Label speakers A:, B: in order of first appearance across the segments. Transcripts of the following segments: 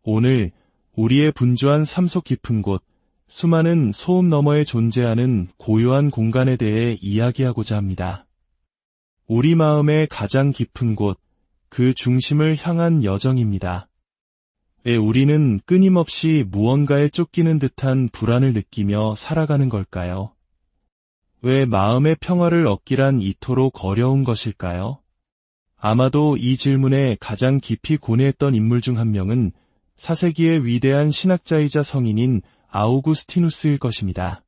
A: 오늘 우리의 분주한 삶 속 깊은 곳, 수많은 소음 너머에 존재하는 고요한 공간에 대해 이야기하고자 합니다. 우리 마음의 가장 깊은 곳, 그 중심을 향한 여정입니다. 왜 우리는 끊임없이 무언가에 쫓기는 듯한 불안을 느끼며 살아가는 걸까요? 왜 마음의 평화를 얻기란 이토록 어려운 것일까요? 아마도 이 질문에 가장 깊이 고뇌했던 인물 중 한 명은 4세기의 위대한 신학자이자 성인인 아우구스티누스일 것입니다.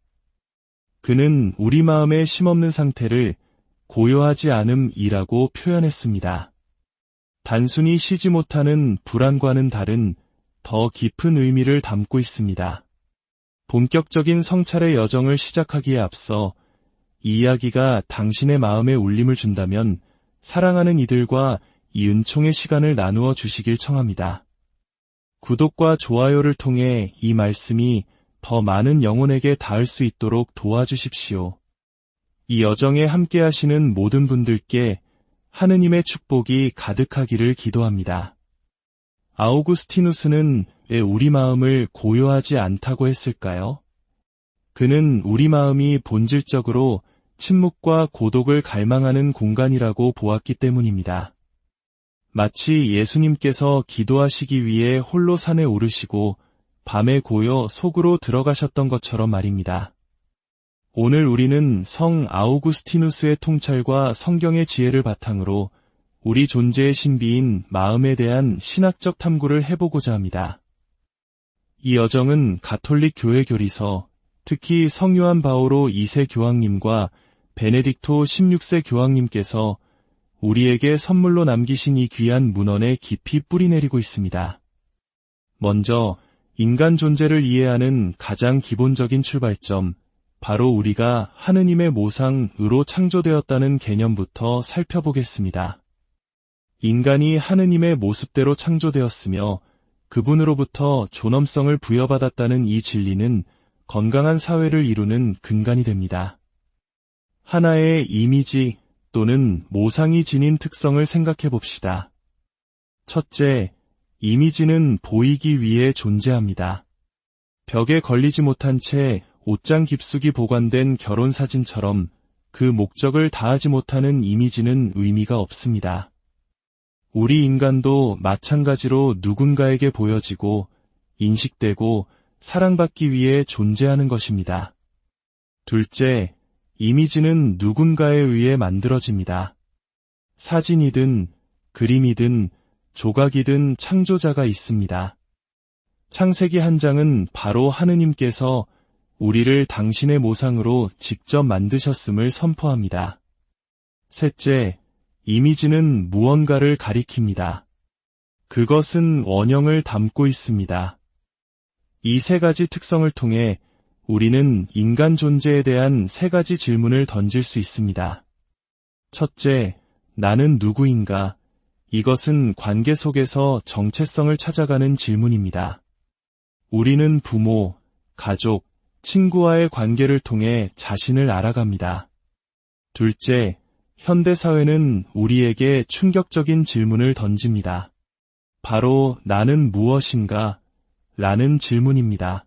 A: 그는 우리 마음의 쉼없는 상태를 고요하지 않음이라고 표현했습니다. 단순히 쉬지 못하는 불안과는 다른 더 깊은 의미를 담고 있습니다. 본격적인 성찰의 여정을 시작하기에 앞서 이 이야기가 당신의 마음에 울림을 준다면 사랑하는 이들과 이 은총의 시간을 나누어 주시길 청합니다. 구독과 좋아요를 통해 이 말씀이 더 많은 영혼에게 닿을 수 있도록 도와주십시오. 이 여정에 함께 하시는 모든 분들께 하느님의 축복이 가득하기를 기도합니다. 아우구스티누스는 왜 우리 마음을 고요하지 않다고 했을까요? 그는 우리 마음이 본질적으로 침묵과 고독을 갈망하는 공간이라고 보았기 때문입니다. 마치 예수님께서 기도하시기 위해 홀로 산에 오르시고 밤에 고요 속으로 들어가셨던 것처럼 말입니다. 오늘 우리는 성 아우구스티누스의 통찰과 성경의 지혜를 바탕으로 우리 존재의 신비인 마음에 대한 신학적 탐구를 해보고자 합니다. 이 여정은 가톨릭 교회 교리서, 특히 성요한 바오로 2세 교황님과 베네딕토 16세 교황님께서 우리에게 선물로 남기신 이 귀한 문헌에 깊이 뿌리내리고 있습니다. 먼저 인간 존재를 이해하는 가장 기본적인 출발점, 바로 우리가 하느님의 모상으로 창조되었다는 개념부터 살펴보겠습니다. 인간이 하느님의 모습대로 창조되었으며 그분으로부터 존엄성을 부여받았다는 이 진리는 건강한 사회를 이루는 근간이 됩니다. 하나의 이미지 또는 모상이 지닌 특성을 생각해 봅시다. 첫째, 이미지는 보이기 위해 존재합니다. 벽에 걸리지 못한 채 옷장 깊숙이 보관된 결혼사진처럼 그 목적을 다하지 못하는 이미지는 의미가 없습니다. 우리 인간도 마찬가지로 누군가에게 보여지고 인식되고 사랑받기 위해 존재하는 것입니다. 둘째, 이미지는 누군가에 의해 만들어집니다. 사진이든 그림이든 조각이든 창조자가 있습니다. 창세기 한 장은 바로 하느님께서 우리를 당신의 모상으로 직접 만드셨음을 선포합니다. 셋째, 이미지는 무언가를 가리킵니다. 그것은 원형을 담고 있습니다. 이 세 가지 특성을 통해 우리는 인간 존재에 대한 세 가지 질문을 던질 수 있습니다. 첫째, 나는 누구인가? 이것은 관계 속에서 정체성을 찾아가는 질문입니다. 우리는 부모, 가족, 친구와의 관계를 통해 자신을 알아갑니다. 둘째, 현대사회는 우리에게 충격적인 질문을 던집니다. 바로 나는 무엇인가? 라는 질문입니다.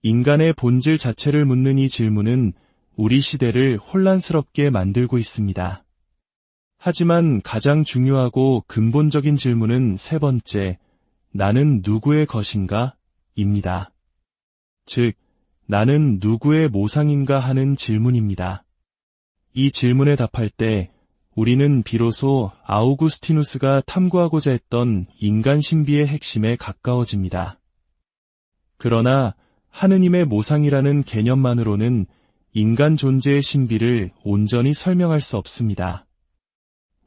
A: 인간의 본질 자체를 묻는 이 질문은 우리 시대를 혼란스럽게 만들고 있습니다. 하지만 가장 중요하고 근본적인 질문은 세 번째, 나는 누구의 것인가? 입니다. 즉, 나는 누구의 모상인가 하는 질문입니다. 이 질문에 답할 때 우리는 비로소 아우구스티누스가 탐구하고자 했던 인간 신비의 핵심에 가까워집니다. 그러나 하느님의 모상이라는 개념만으로는 인간 존재의 신비를 온전히 설명할 수 없습니다.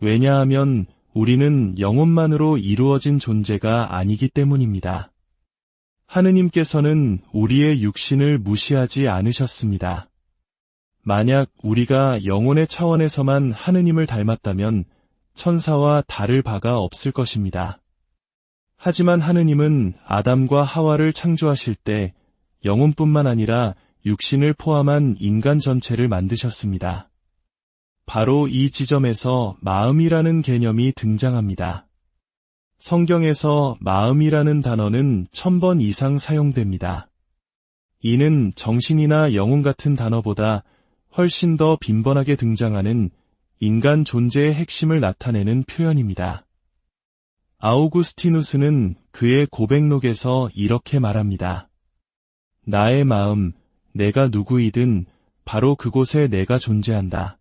A: 왜냐하면 우리는 영혼만으로 이루어진 존재가 아니기 때문입니다. 하느님께서는 우리의 육신을 무시하지 않으셨습니다. 만약 우리가 영혼의 차원에서만 하느님을 닮았다면 천사와 다를 바가 없을 것입니다. 하지만 하느님은 아담과 하와를 창조하실 때 영혼뿐만 아니라 육신을 포함한 인간 전체를 만드셨습니다. 바로 이 지점에서 마음이라는 개념이 등장합니다. 성경에서 마음이라는 단어는 1000번 이상 사용됩니다. 이는 정신이나 영혼 같은 단어보다 훨씬 더 빈번하게 등장하는 인간 존재의 핵심을 나타내는 표현입니다. 아우구스티누스는 그의 고백록에서 이렇게 말합니다. 나의 마음, 내가 누구이든 바로 그곳에 내가 존재한다.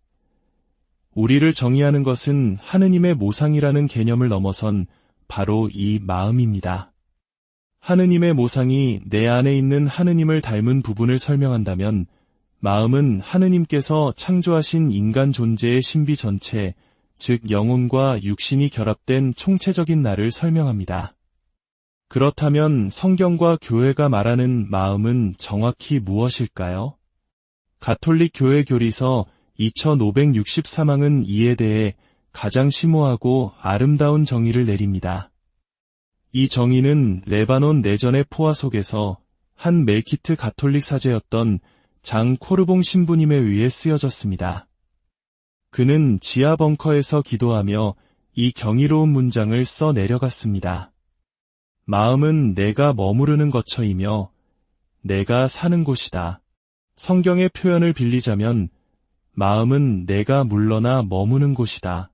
A: 우리를 정의하는 것은 하느님의 모상이라는 개념을 넘어선 바로 이 마음입니다. 하느님의 모상이 내 안에 있는 하느님을 닮은 부분을 설명한다면 마음은 하느님께서 창조하신 인간 존재의 신비 전체, 즉 영혼과 육신이 결합된 총체적인 나를 설명합니다. 그렇다면 성경과 교회가 말하는 마음은 정확히 무엇일까요? 가톨릭 교회 교리서 2563항은 이에 대해 가장 심오하고 아름다운 정의를 내립니다. 이 정의는 레바논 내전의 포화 속에서 한 멜키트 가톨릭 사제였던 장 코르봉 신부님에 의해 쓰여졌습니다. 그는 지하 벙커에서 기도하며 이 경이로운 문장을 써 내려갔습니다. 마음은 내가 머무르는 거처이며 내가 사는 곳이다. 성경의 표현을 빌리자면 마음은 내가 물러나 머무는 곳이다.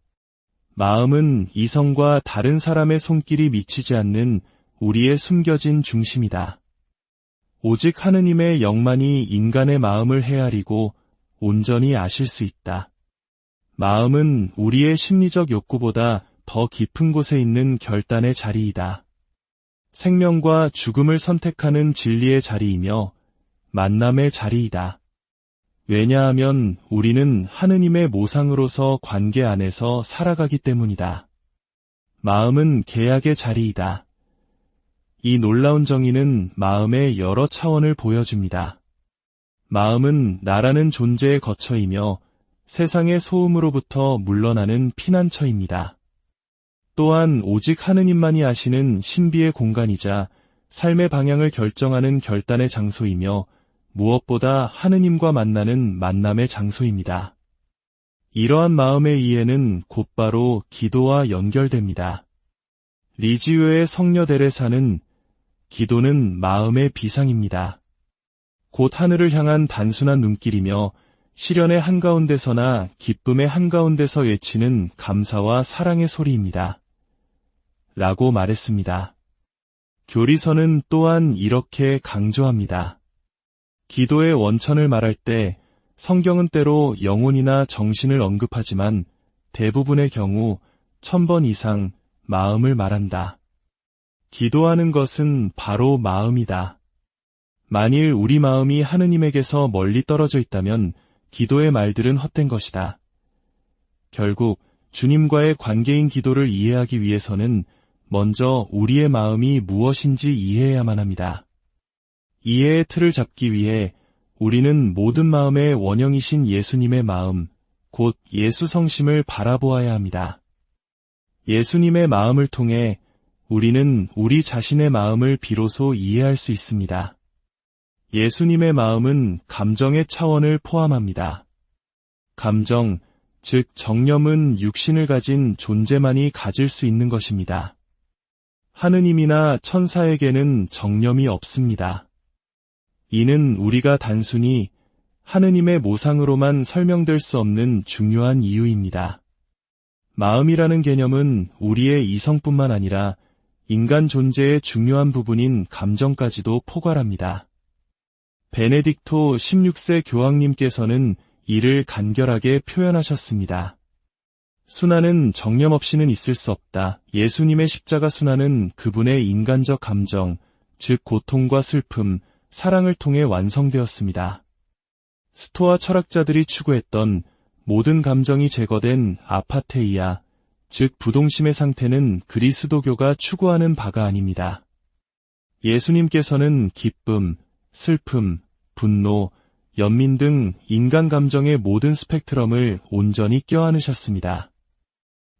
A: 마음은 이성과 다른 사람의 손길이 미치지 않는 우리의 숨겨진 중심이다. 오직 하느님의 영만이 인간의 마음을 헤아리고 온전히 아실 수 있다. 마음은 우리의 심리적 욕구보다 더 깊은 곳에 있는 결단의 자리이다. 생명과 죽음을 선택하는 진리의 자리이며 만남의 자리이다. 왜냐하면 우리는 하느님의 모상으로서 관계 안에서 살아가기 때문이다. 마음은 계약의 자리이다. 이 놀라운 정의는 마음의 여러 차원을 보여줍니다. 마음은 나라는 존재의 거처이며 세상의 소음으로부터 물러나는 피난처입니다. 또한 오직 하느님만이 아시는 신비의 공간이자 삶의 방향을 결정하는 결단의 장소이며 무엇보다 하느님과 만나는 만남의 장소입니다. 이러한 마음의 이해는 곧바로 기도와 연결됩니다. 리지유의 성녀 데레사는 기도는 마음의 비상입니다. 곧 하늘을 향한 단순한 눈길이며 시련의 한가운데서나 기쁨의 한가운데서 외치는 감사와 사랑의 소리입니다. 라고 말했습니다. 교리서는 또한 이렇게 강조합니다. 기도의 원천을 말할 때 성경은 때로 영혼이나 정신을 언급하지만 대부분의 경우 1000번 이상 마음을 말한다. 기도하는 것은 바로 마음이다. 만일 우리 마음이 하느님에게서 멀리 떨어져 있다면 기도의 말들은 헛된 것이다. 결국 주님과의 관계인 기도를 이해하기 위해서는 먼저 우리의 마음이 무엇인지 이해해야만 합니다. 이해의 틀을 잡기 위해 우리는 모든 마음의 원형이신 예수님의 마음, 곧 예수 성심을 바라보아야 합니다. 예수님의 마음을 통해 우리는 우리 자신의 마음을 비로소 이해할 수 있습니다. 예수님의 마음은 감정의 차원을 포함합니다. 감정, 즉 정념은 육신을 가진 존재만이 가질 수 있는 것입니다. 하느님이나 천사에게는 정념이 없습니다. 이는 우리가 단순히 하느님의 모상으로만 설명될 수 없는 중요한 이유입니다. 마음이라는 개념은 우리의 이성뿐만 아니라 인간 존재의 중요한 부분인 감정까지도 포괄합니다. 베네딕토 16세 교황님께서는 이를 간결하게 표현하셨습니다. 순환은 정념 없이는 있을 수 없다. 예수님의 십자가 순환은 그분의 인간적 감정, 즉 고통과 슬픔, 사랑을 통해 완성되었습니다. 스토아 철학자들이 추구했던 모든 감정이 제거된 아파테이아, 즉 부동심의 상태는 그리스도교가 추구하는 바가 아닙니다. 예수님께서는 기쁨, 슬픔, 분노, 연민 등 인간 감정의 모든 스펙트럼을 온전히 껴안으셨습니다.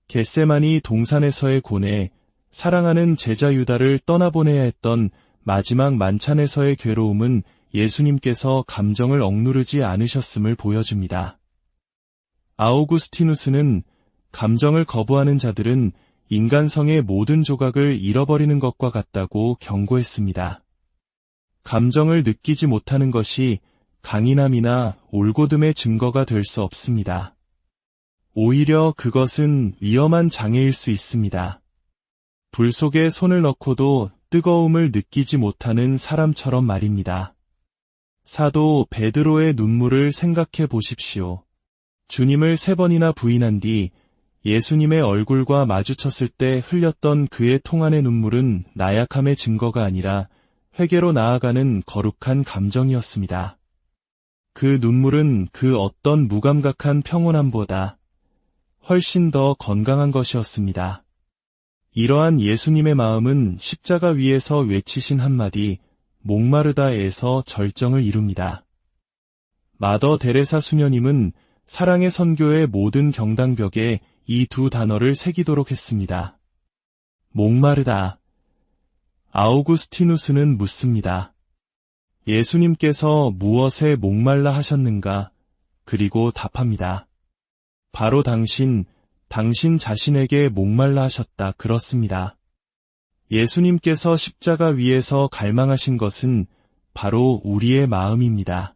A: 겟세마니 동산에서의 고뇌, 사랑하는 제자 유다를 떠나보내야 했던 마지막 만찬에서의 괴로움은 예수님께서 감정을 억누르지 않으셨음을 보여줍니다. 아우구스티누스는 감정을 거부하는 자들은 인간성의 모든 조각을 잃어버리는 것과 같다고 경고했습니다. 감정을 느끼지 못하는 것이 강인함이나 올곧음의 증거가 될 수 없습니다. 오히려 그것은 위험한 장애일 수 있습니다. 불 속에 손을 넣고도 뜨거움을 느끼지 못하는 사람처럼 말입니다. 사도 베드로의 눈물을 생각해 보십시오. 주님을 3번이나 부인한 뒤 예수님의 얼굴과 마주쳤을 때 흘렸던 그의 통 안의 눈물은 나약함의 증거가 아니라 회개로 나아가는 거룩한 감정이었습니다. 그 눈물은 그 어떤 무감각한 평온함보다 훨씬 더 건강한 것이었습니다. 이러한 예수님의 마음은 십자가 위에서 외치신 한마디 목마르다에서 절정을 이룹니다. 마더 데레사 수녀님은 사랑의 선교의 모든 경당벽에 이 2 단어를 새기도록 했습니다. 목마르다. 아우구스티누스는 묻습니다. 예수님께서 무엇에 목말라 하셨는가? 그리고 답합니다. 바로 당신 자신에게 목말라 하셨다. 그렇습니다. 예수님께서 십자가 위에서 갈망하신 것은 바로 우리의 마음입니다.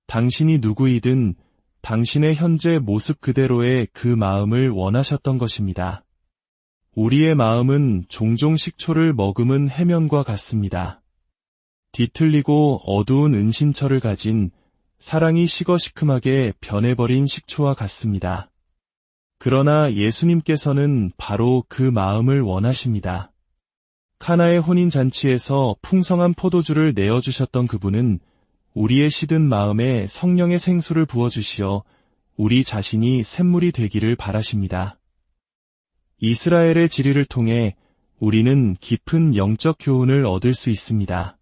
A: 당신이 누구이든 당신의 현재 모습 그대로의 그 마음을 원하셨던 것입니다. 우리의 마음은 종종 식초를 머금은 해면과 같습니다. 뒤틀리고 어두운 은신처를 가진 사랑이 식어 시큼하게 변해버린 식초와 같습니다. 그러나 예수님께서는 바로 그 마음을 원하십니다. 카나의 혼인잔치에서 풍성한 포도주를 내어주셨던 그분은 우리의 시든 마음에 성령의 생수를 부어주시어 우리 자신이 샘물이 되기를 바라십니다. 이스라엘의 지리를 통해 우리는 깊은 영적 교훈을 얻을 수 있습니다.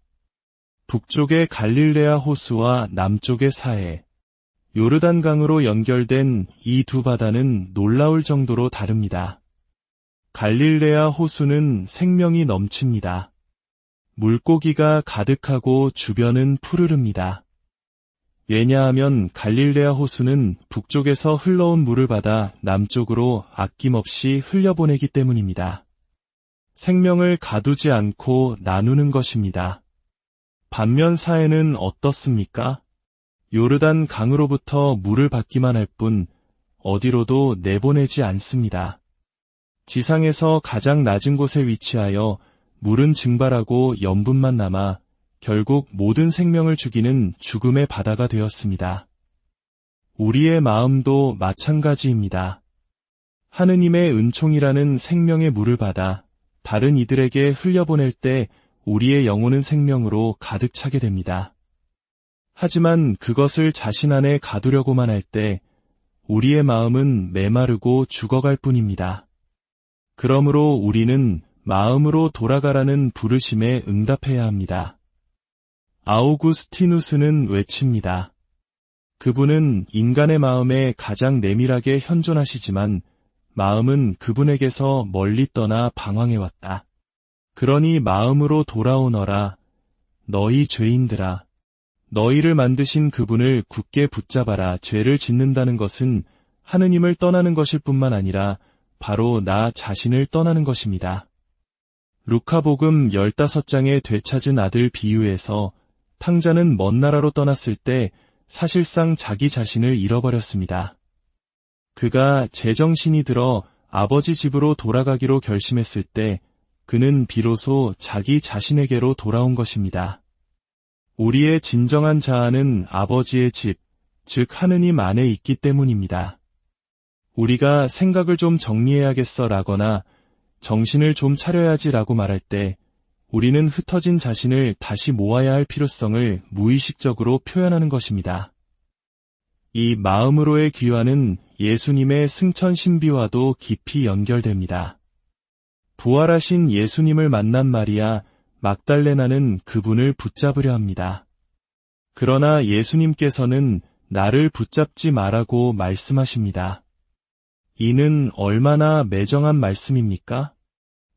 A: 북쪽의 갈릴레아 호수와 남쪽의 사해, 요르단강으로 연결된 이 2 바다는 놀라울 정도로 다릅니다. 갈릴레아 호수는 생명이 넘칩니다. 물고기가 가득하고 주변은 푸르릅니다. 왜냐하면 갈릴레아 호수는 북쪽에서 흘러온 물을 받아 남쪽으로 아낌없이 흘려보내기 때문입니다. 생명을 가두지 않고 나누는 것입니다. 반면 사해는 어떻습니까? 요르단 강으로부터 물을 받기만 할 뿐 어디로도 내보내지 않습니다. 지상에서 가장 낮은 곳에 위치하여 물은 증발하고 염분만 남아 결국 모든 생명을 죽이는 죽음의 바다가 되었습니다. 우리의 마음도 마찬가지입니다. 하느님의 은총이라는 생명의 물을 받아 다른 이들에게 흘려보낼 때 우리의 영혼은 생명으로 가득 차게 됩니다. 하지만 그것을 자신 안에 가두려고만 할 때 우리의 마음은 메마르고 죽어갈 뿐입니다. 그러므로 우리는 마음으로 돌아가라는 부르심에 응답해야 합니다. 아우구스티누스는 외칩니다. 그분은 인간의 마음에 가장 내밀하게 현존하시지만 마음은 그분에게서 멀리 떠나 방황해왔다. 그러니 마음으로 돌아오너라. 너희 죄인들아. 너희를 만드신 그분을 굳게 붙잡아라. 죄를 짓는다는 것은 하느님을 떠나는 것일 뿐만 아니라 바로 나 자신을 떠나는 것입니다. 루카복음 15장의 되찾은 아들 비유에서 탕자는 먼 나라로 떠났을 때 사실상 자기 자신을 잃어버렸습니다. 그가 제정신이 들어 아버지 집으로 돌아가기로 결심했을 때 그는 비로소 자기 자신에게로 돌아온 것입니다. 우리의 진정한 자아는 아버지의 집, 즉 하느님 안에 있기 때문입니다. 우리가 생각을 좀 정리해야겠어 라거나 정신을 좀 차려야지 라고 말할 때 우리는 흩어진 자신을 다시 모아야 할 필요성을 무의식적으로 표현하는 것입니다. 이 마음으로의 귀환은 예수님의 승천 신비와도 깊이 연결됩니다. 부활하신 예수님을 만난 마리아 막달레나는 그분을 붙잡으려 합니다. 그러나 예수님께서는 나를 붙잡지 말라고 말씀하십니다. 이는 얼마나 매정한 말씀입니까?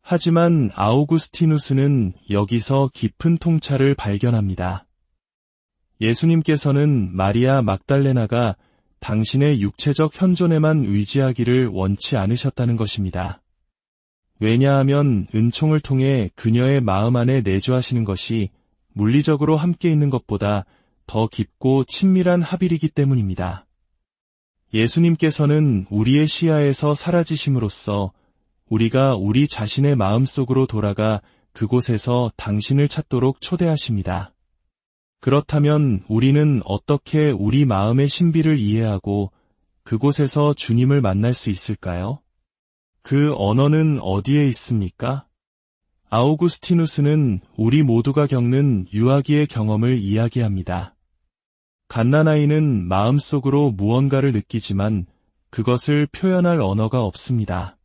A: 하지만 아우구스티누스는 여기서 깊은 통찰을 발견합니다. 예수님께서는 마리아 막달레나가 당신의 육체적 현존에만 의지하기를 원치 않으셨다는 것입니다. 왜냐하면 은총을 통해 그녀의 마음 안에 내주하시는 것이 물리적으로 함께 있는 것보다 더 깊고 친밀한 합일이기 때문입니다. 예수님께서는 우리의 시야에서 사라지심으로써 우리가 우리 자신의 마음속으로 돌아가 그곳에서 당신을 찾도록 초대하십니다. 그렇다면 우리는 어떻게 우리 마음의 신비를 이해하고 그곳에서 주님을 만날 수 있을까요? 그 언어는 어디에 있습니까? 아우구스티누스는 우리 모두가 겪는 유아기의 경험을 이야기합니다. 갓난아이는 마음속으로 무언가를 느끼지만 그것을 표현할 언어가 없습니다.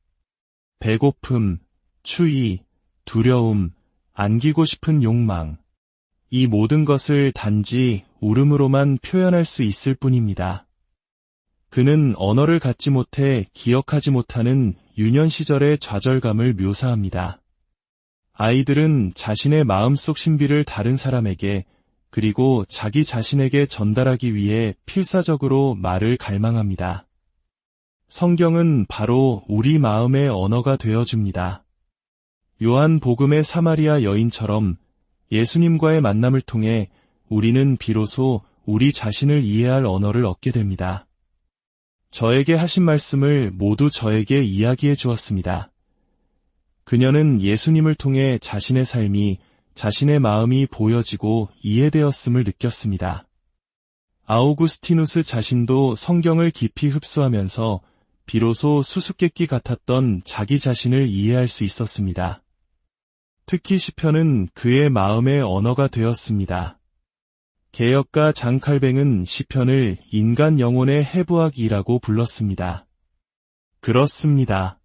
A: 배고픔, 추위, 두려움, 안기고 싶은 욕망, 이 모든 것을 단지 울음으로만 표현할 수 있을 뿐입니다. 그는 언어를 갖지 못해 기억하지 못하는 유년 시절의 좌절감을 묘사합니다. 아이들은 자신의 마음속 신비를 다른 사람에게 그리고 자기 자신에게 전달하기 위해 필사적으로 말을 갈망합니다. 성경은 바로 우리 마음의 언어가 되어줍니다. 요한복음의 사마리아 여인처럼 예수님과의 만남을 통해 우리는 비로소 우리 자신을 이해할 언어를 얻게 됩니다. 저에게 하신 말씀을 모두 저에게 이야기해 주었습니다. 그녀는 예수님을 통해 자신의 삶이, 자신의 마음이 보여지고 이해되었음을 느꼈습니다. 아우구스티누스 자신도 성경을 깊이 흡수하면서 비로소 수수께끼 같았던 자기 자신을 이해할 수 있었습니다. 특히 시편은 그의 마음의 언어가 되었습니다. 개역가 장칼뱅은 시편을 인간 영혼의 해부학이라고 불렀습니다. 그렇습니다.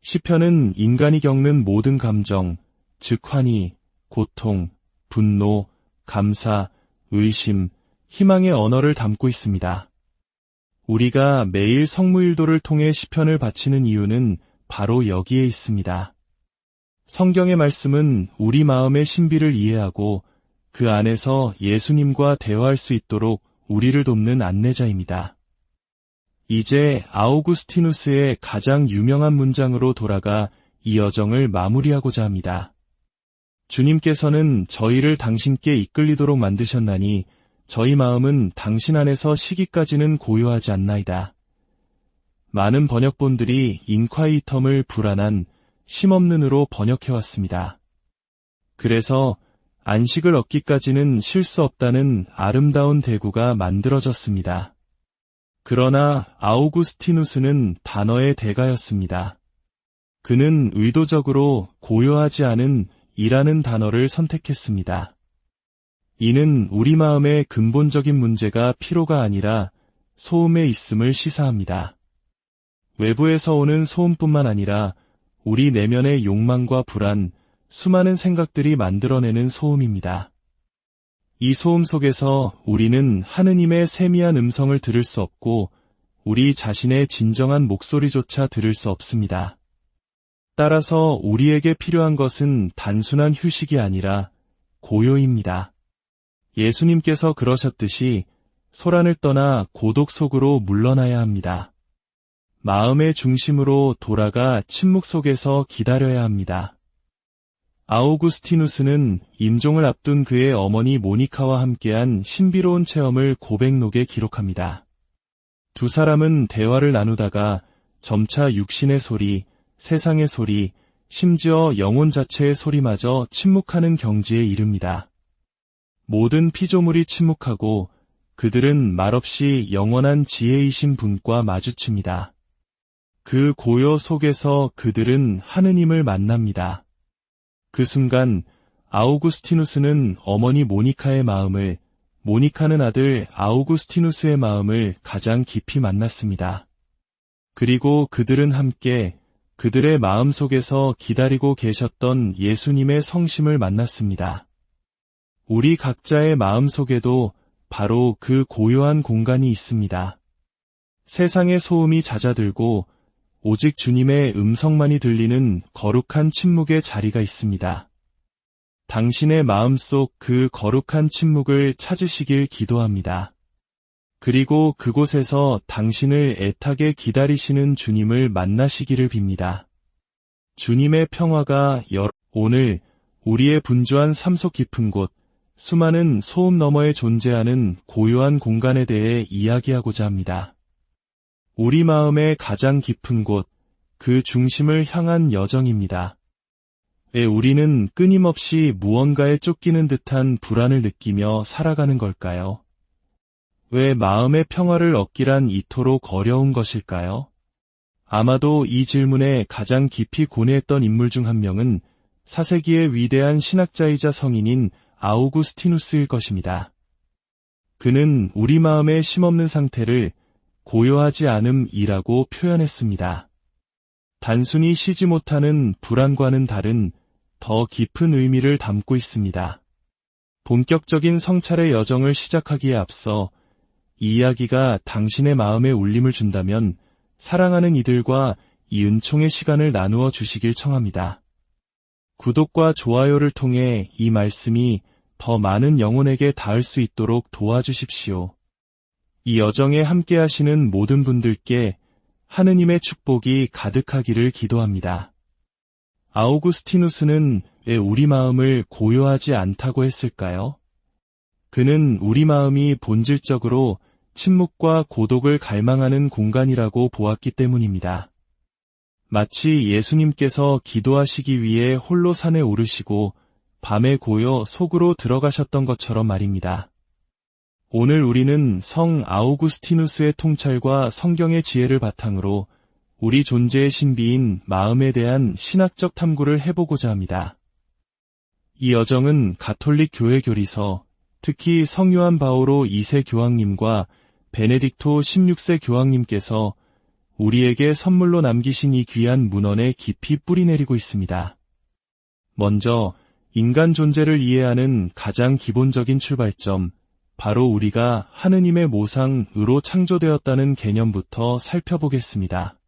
A: 시편은 인간이 겪는 모든 감정, 즉 환희, 고통, 분노, 감사, 의심, 희망의 언어를 담고 있습니다. 우리가 매일 성무일도를 통해 시편을 바치는 이유는 바로 여기에 있습니다. 성경의 말씀은 우리 마음의 신비를 이해하고 그 안에서 예수님과 대화할 수 있도록 우리를 돕는 안내자입니다. 이제 아우구스티누스의 가장 유명한 문장으로 돌아가 이 여정을 마무리하고자 합니다. 주님께서는 저희를 당신께 이끌리도록 만드셨나니 저희 마음은 당신 안에서 시기까지는 고요하지 않나이다. 많은 번역본들이 인콰이텀을 불안한, 쉼없는으로 번역해왔습니다. 그래서 안식을 얻기까지는 쉴 수 없다는 아름다운 대구가 만들어졌습니다. 그러나 아우구스티누스는 단어의 대가였습니다. 그는 의도적으로 고요하지 않은 이라는 단어를 선택했습니다. 이는 우리 마음의 근본적인 문제가 피로가 아니라 소음에 있음을 시사합니다. 외부에서 오는 소음뿐만 아니라 우리 내면의 욕망과 불안, 수많은 생각들이 만들어내는 소음입니다. 이 소음 속에서 우리는 하느님의 세미한 음성을 들을 수 없고 우리 자신의 진정한 목소리조차 들을 수 없습니다. 따라서 우리에게 필요한 것은 단순한 휴식이 아니라 고요입니다. 예수님께서 그러셨듯이 소란을 떠나 고독 속으로 물러나야 합니다. 마음의 중심으로 돌아가 침묵 속에서 기다려야 합니다. 아우구스티누스는 임종을 앞둔 그의 어머니 모니카와 함께한 신비로운 체험을 고백록에 기록합니다. 두 사람은 대화를 나누다가 점차 육신의 소리, 세상의 소리, 심지어 영혼 자체의 소리마저 침묵하는 경지에 이릅니다. 모든 피조물이 침묵하고 그들은 말없이 영원한 지혜이신 분과 마주칩니다. 그 고요 속에서 그들은 하느님을 만납니다. 그 순간 아우구스티누스는 어머니 모니카의 마음을, 모니카는 아들 아우구스티누스의 마음을 가장 깊이 만났습니다. 그리고 그들은 함께 그들의 마음 속에서 기다리고 계셨던 예수님의 성심을 만났습니다. 우리 각자의 마음 속에도 바로 그 고요한 공간이 있습니다. 세상의 소음이 잦아들고 오직 주님의 음성만이 들리는 거룩한 침묵의 자리가 있습니다. 당신의 마음속 그 거룩한 침묵을 찾으시길 기도합니다. 그리고 그곳에서 당신을 애타게 기다리시는 주님을 만나시기를 빕니다. 주님의 평화가 오늘 우리의 분주한 삶 속 깊은 곳, 수많은 소음 너머에 존재하는 고요한 공간에 대해 이야기하고자 합니다. 우리 마음의 가장 깊은 곳, 그 중심을 향한 여정입니다. 왜 우리는 끊임없이 무언가에 쫓기는 듯한 불안을 느끼며 살아가는 걸까요? 왜 마음의 평화를 얻기란 이토록 어려운 것일까요? 아마도 이 질문에 가장 깊이 고뇌했던 인물 중 한 명은 4세기의 위대한 신학자이자 성인인 아우구스티누스일 것입니다. 그는 우리 마음의 쉼없는 상태를 고요하지 않음이라고 표현했습니다. 단순히 쉬지 못하는 불안과는 다른 더 깊은 의미를 담고 있습니다. 본격적인 성찰의 여정을 시작하기에 앞서 이 이야기가 당신의 마음에 울림을 준다면 사랑하는 이들과 이 은총의 시간을 나누어 주시길 청합니다. 구독과 좋아요를 통해 이 말씀이 더 많은 영혼에게 닿을 수 있도록 도와주십시오. 이 여정에 함께 하시는 모든 분들께 하느님의 축복이 가득하기를 기도합니다. 아우구스티누스는 왜 우리 마음을 고요하지 않다고 했을까요? 그는 우리 마음이 본질적으로 침묵과 고독을 갈망하는 공간이라고 보았기 때문입니다. 마치 예수님께서 기도하시기 위해 홀로 산에 오르시고 밤에 고요 속으로 들어가셨던 것처럼 말입니다. 오늘 우리는 성 아우구스티누스의 통찰과 성경의 지혜를 바탕으로 우리 존재의 신비인 마음에 대한 신학적 탐구를 해보고자 합니다. 이 여정은 가톨릭 교회 교리서, 특히 성요한 바오로 2세 교황님과 베네딕토 16세 교황님께서 우리에게 선물로 남기신 이 귀한 문헌에 깊이 뿌리내리고 있습니다. 먼저 인간 존재를 이해하는 가장 기본적인 출발점, 바로 우리가 하느님의 모상으로 창조되었다는 개념부터 살펴보겠습니다.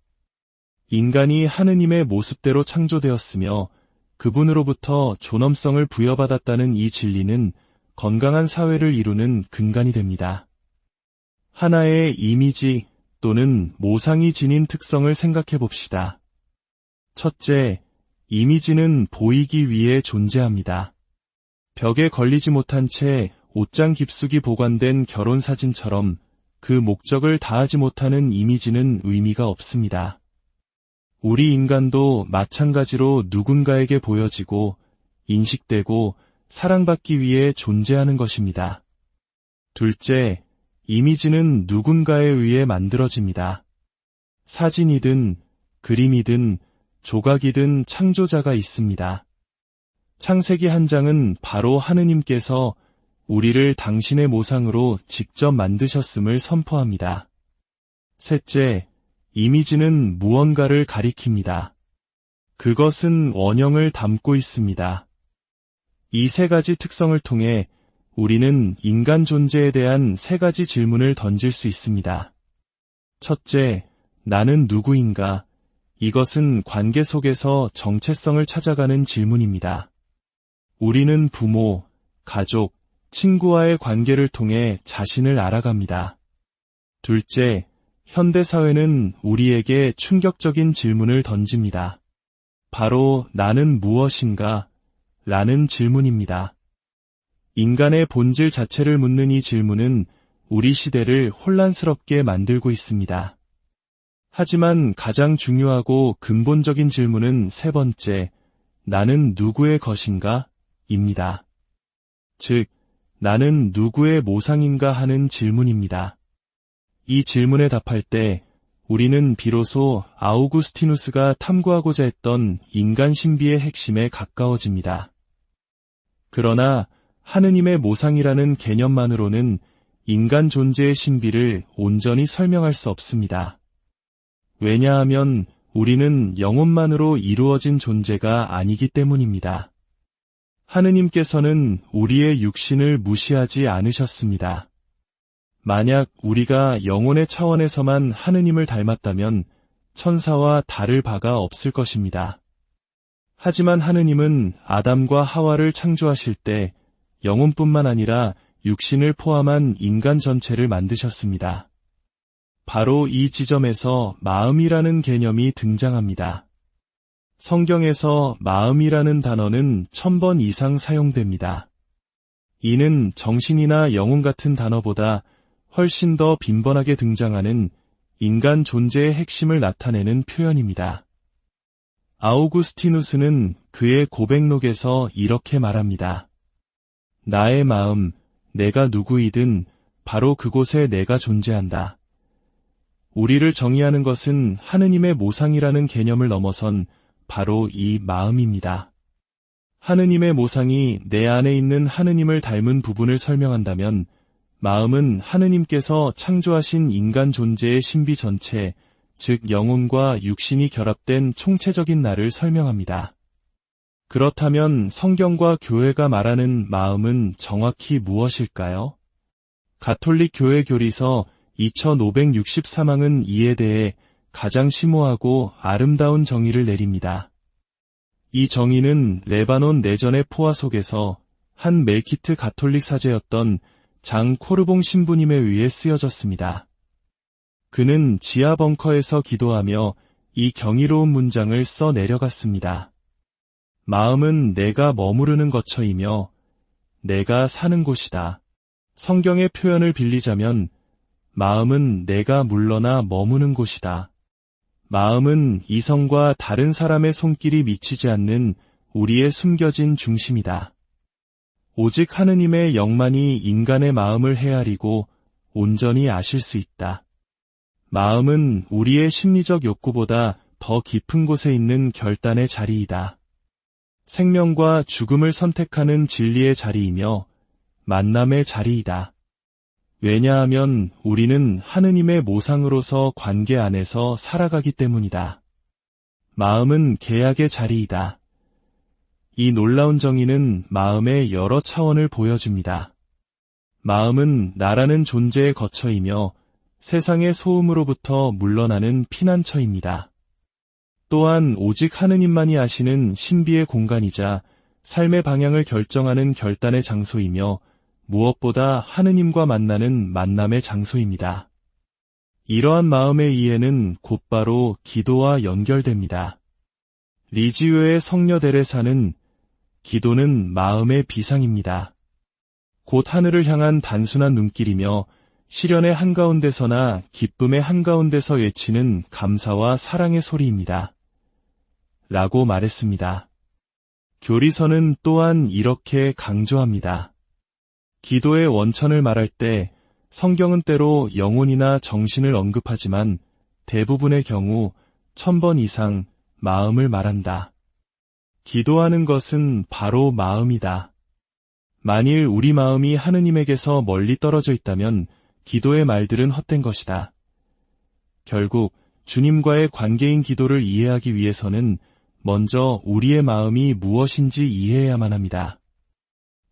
A: 인간이 하느님의 모습대로 창조되었으며 그분으로부터 존엄성을 부여받았다는 이 진리는 건강한 사회를 이루는 근간이 됩니다. 하나의 이미지 또는 모상이 지닌 특성을 생각해 봅시다. 첫째, 이미지는 보이기 위해 존재합니다. 벽에 걸리지 못한 채 옷장 깊숙이 보관된 결혼사진처럼 그 목적을 다하지 못하는 이미지는 의미가 없습니다. 우리 인간도 마찬가지로 누군가에게 보여지고 인식되고 사랑받기 위해 존재하는 것입니다. 둘째, 이미지는 누군가에 의해 만들어집니다. 사진이든 그림이든 조각이든 창조자가 있습니다. 창세기 한 장은 바로 하느님께서 우리를 당신의 모상으로 직접 만드셨음을 선포합니다. 셋째, 이미지는 무언가를 가리킵니다. 그것은 원형을 담고 있습니다. 이 세 가지 특성을 통해 우리는 인간 존재에 대한 세 가지 질문을 던질 수 있습니다. 첫째, 나는 누구인가? 이것은 관계 속에서 정체성을 찾아가는 질문입니다. 우리는 부모, 가족, 친구와의 관계를 통해 자신을 알아갑니다. 둘째, 현대사회는 우리에게 충격적인 질문을 던집니다. 바로 나는 무엇인가? 라는 질문입니다. 인간의 본질 자체를 묻는 이 질문은 우리 시대를 혼란스럽게 만들고 있습니다. 하지만 가장 중요하고 근본적인 질문은 세 번째, 나는 누구의 것인가? 입니다. 즉, 나는 누구의 모상인가 하는 질문입니다. 이 질문에 답할 때 우리는 비로소 아우구스티누스가 탐구하고자 했던 인간 신비의 핵심에 가까워집니다. 그러나 하느님의 모상이라는 개념만으로는 인간 존재의 신비를 온전히 설명할 수 없습니다. 왜냐하면 우리는 영혼만으로 이루어진 존재가 아니기 때문입니다. 하느님께서는 우리의 육신을 무시하지 않으셨습니다. 만약 우리가 영혼의 차원에서만 하느님을 닮았다면 천사와 다를 바가 없을 것입니다. 하지만 하느님은 아담과 하와를 창조하실 때 영혼뿐만 아니라 육신을 포함한 인간 전체를 만드셨습니다. 바로 이 지점에서 마음이라는 개념이 등장합니다. 성경에서 마음이라는 단어는 1000번 이상 사용됩니다. 이는 정신이나 영혼 같은 단어보다 훨씬 더 빈번하게 등장하는 인간 존재의 핵심을 나타내는 표현입니다. 아우구스티누스는 그의 고백록에서 이렇게 말합니다. 나의 마음, 내가 누구이든 바로 그곳에 내가 존재한다. 우리를 정의하는 것은 하느님의 모상이라는 개념을 넘어선 바로 이 마음입니다. 하느님의 모상이 내 안에 있는 하느님을 닮은 부분을 설명한다면 마음은 하느님께서 창조하신 인간 존재의 신비 전체, 즉 영혼과 육신이 결합된 총체적인 나를 설명합니다. 그렇다면 성경과 교회가 말하는 마음은 정확히 무엇일까요? 가톨릭 교회 교리서 2563항은 이에 대해 가장 심오하고 아름다운 정의를 내립니다. 이 정의는 레바논 내전의 포화 속에서 한 멜키트 가톨릭 사제였던 장 코르봉 신부님에 의해 쓰여졌습니다. 그는 지하 벙커에서 기도하며 이 경이로운 문장을 써 내려갔습니다. 마음은 내가 머무르는 거처이며 내가 사는 곳이다. 성경의 표현을 빌리자면 마음은 내가 물러나 머무는 곳이다. 마음은 이성과 다른 사람의 손길이 미치지 않는 우리의 숨겨진 중심이다. 오직 하느님의 영만이 인간의 마음을 헤아리고 온전히 아실 수 있다. 마음은 우리의 심리적 욕구보다 더 깊은 곳에 있는 결단의 자리이다. 생명과 죽음을 선택하는 진리의 자리이며 만남의 자리이다. 왜냐하면 우리는 하느님의 모상으로서 관계 안에서 살아가기 때문이다. 마음은 계약의 자리이다. 이 놀라운 정의는 마음의 여러 차원을 보여줍니다. 마음은 나라는 존재의 거처이며 세상의 소음으로부터 물러나는 피난처입니다. 또한 오직 하느님만이 아시는 신비의 공간이자 삶의 방향을 결정하는 결단의 장소이며 무엇보다 하느님과 만나는 만남의 장소입니다. 이러한 마음의 이해는 곧바로 기도와 연결됩니다. 리지유의 성녀 데레사는 기도는 마음의 비상입니다. 곧 하늘을 향한 단순한 눈길이며 시련의 한가운데서나 기쁨의 한가운데서 외치는 감사와 사랑의 소리입니다. 라고 말했습니다. 교리서는 또한 이렇게 강조합니다. 기도의 원천을 말할 때 성경은 때로 영혼이나 정신을 언급하지만 대부분의 경우 1000번 이상 마음을 말한다. 기도하는 것은 바로 마음이다. 만일 우리 마음이 하느님에게서 멀리 떨어져 있다면 기도의 말들은 헛된 것이다. 결국 주님과의 관계인 기도를 이해하기 위해서는 먼저 우리의 마음이 무엇인지 이해해야만 합니다.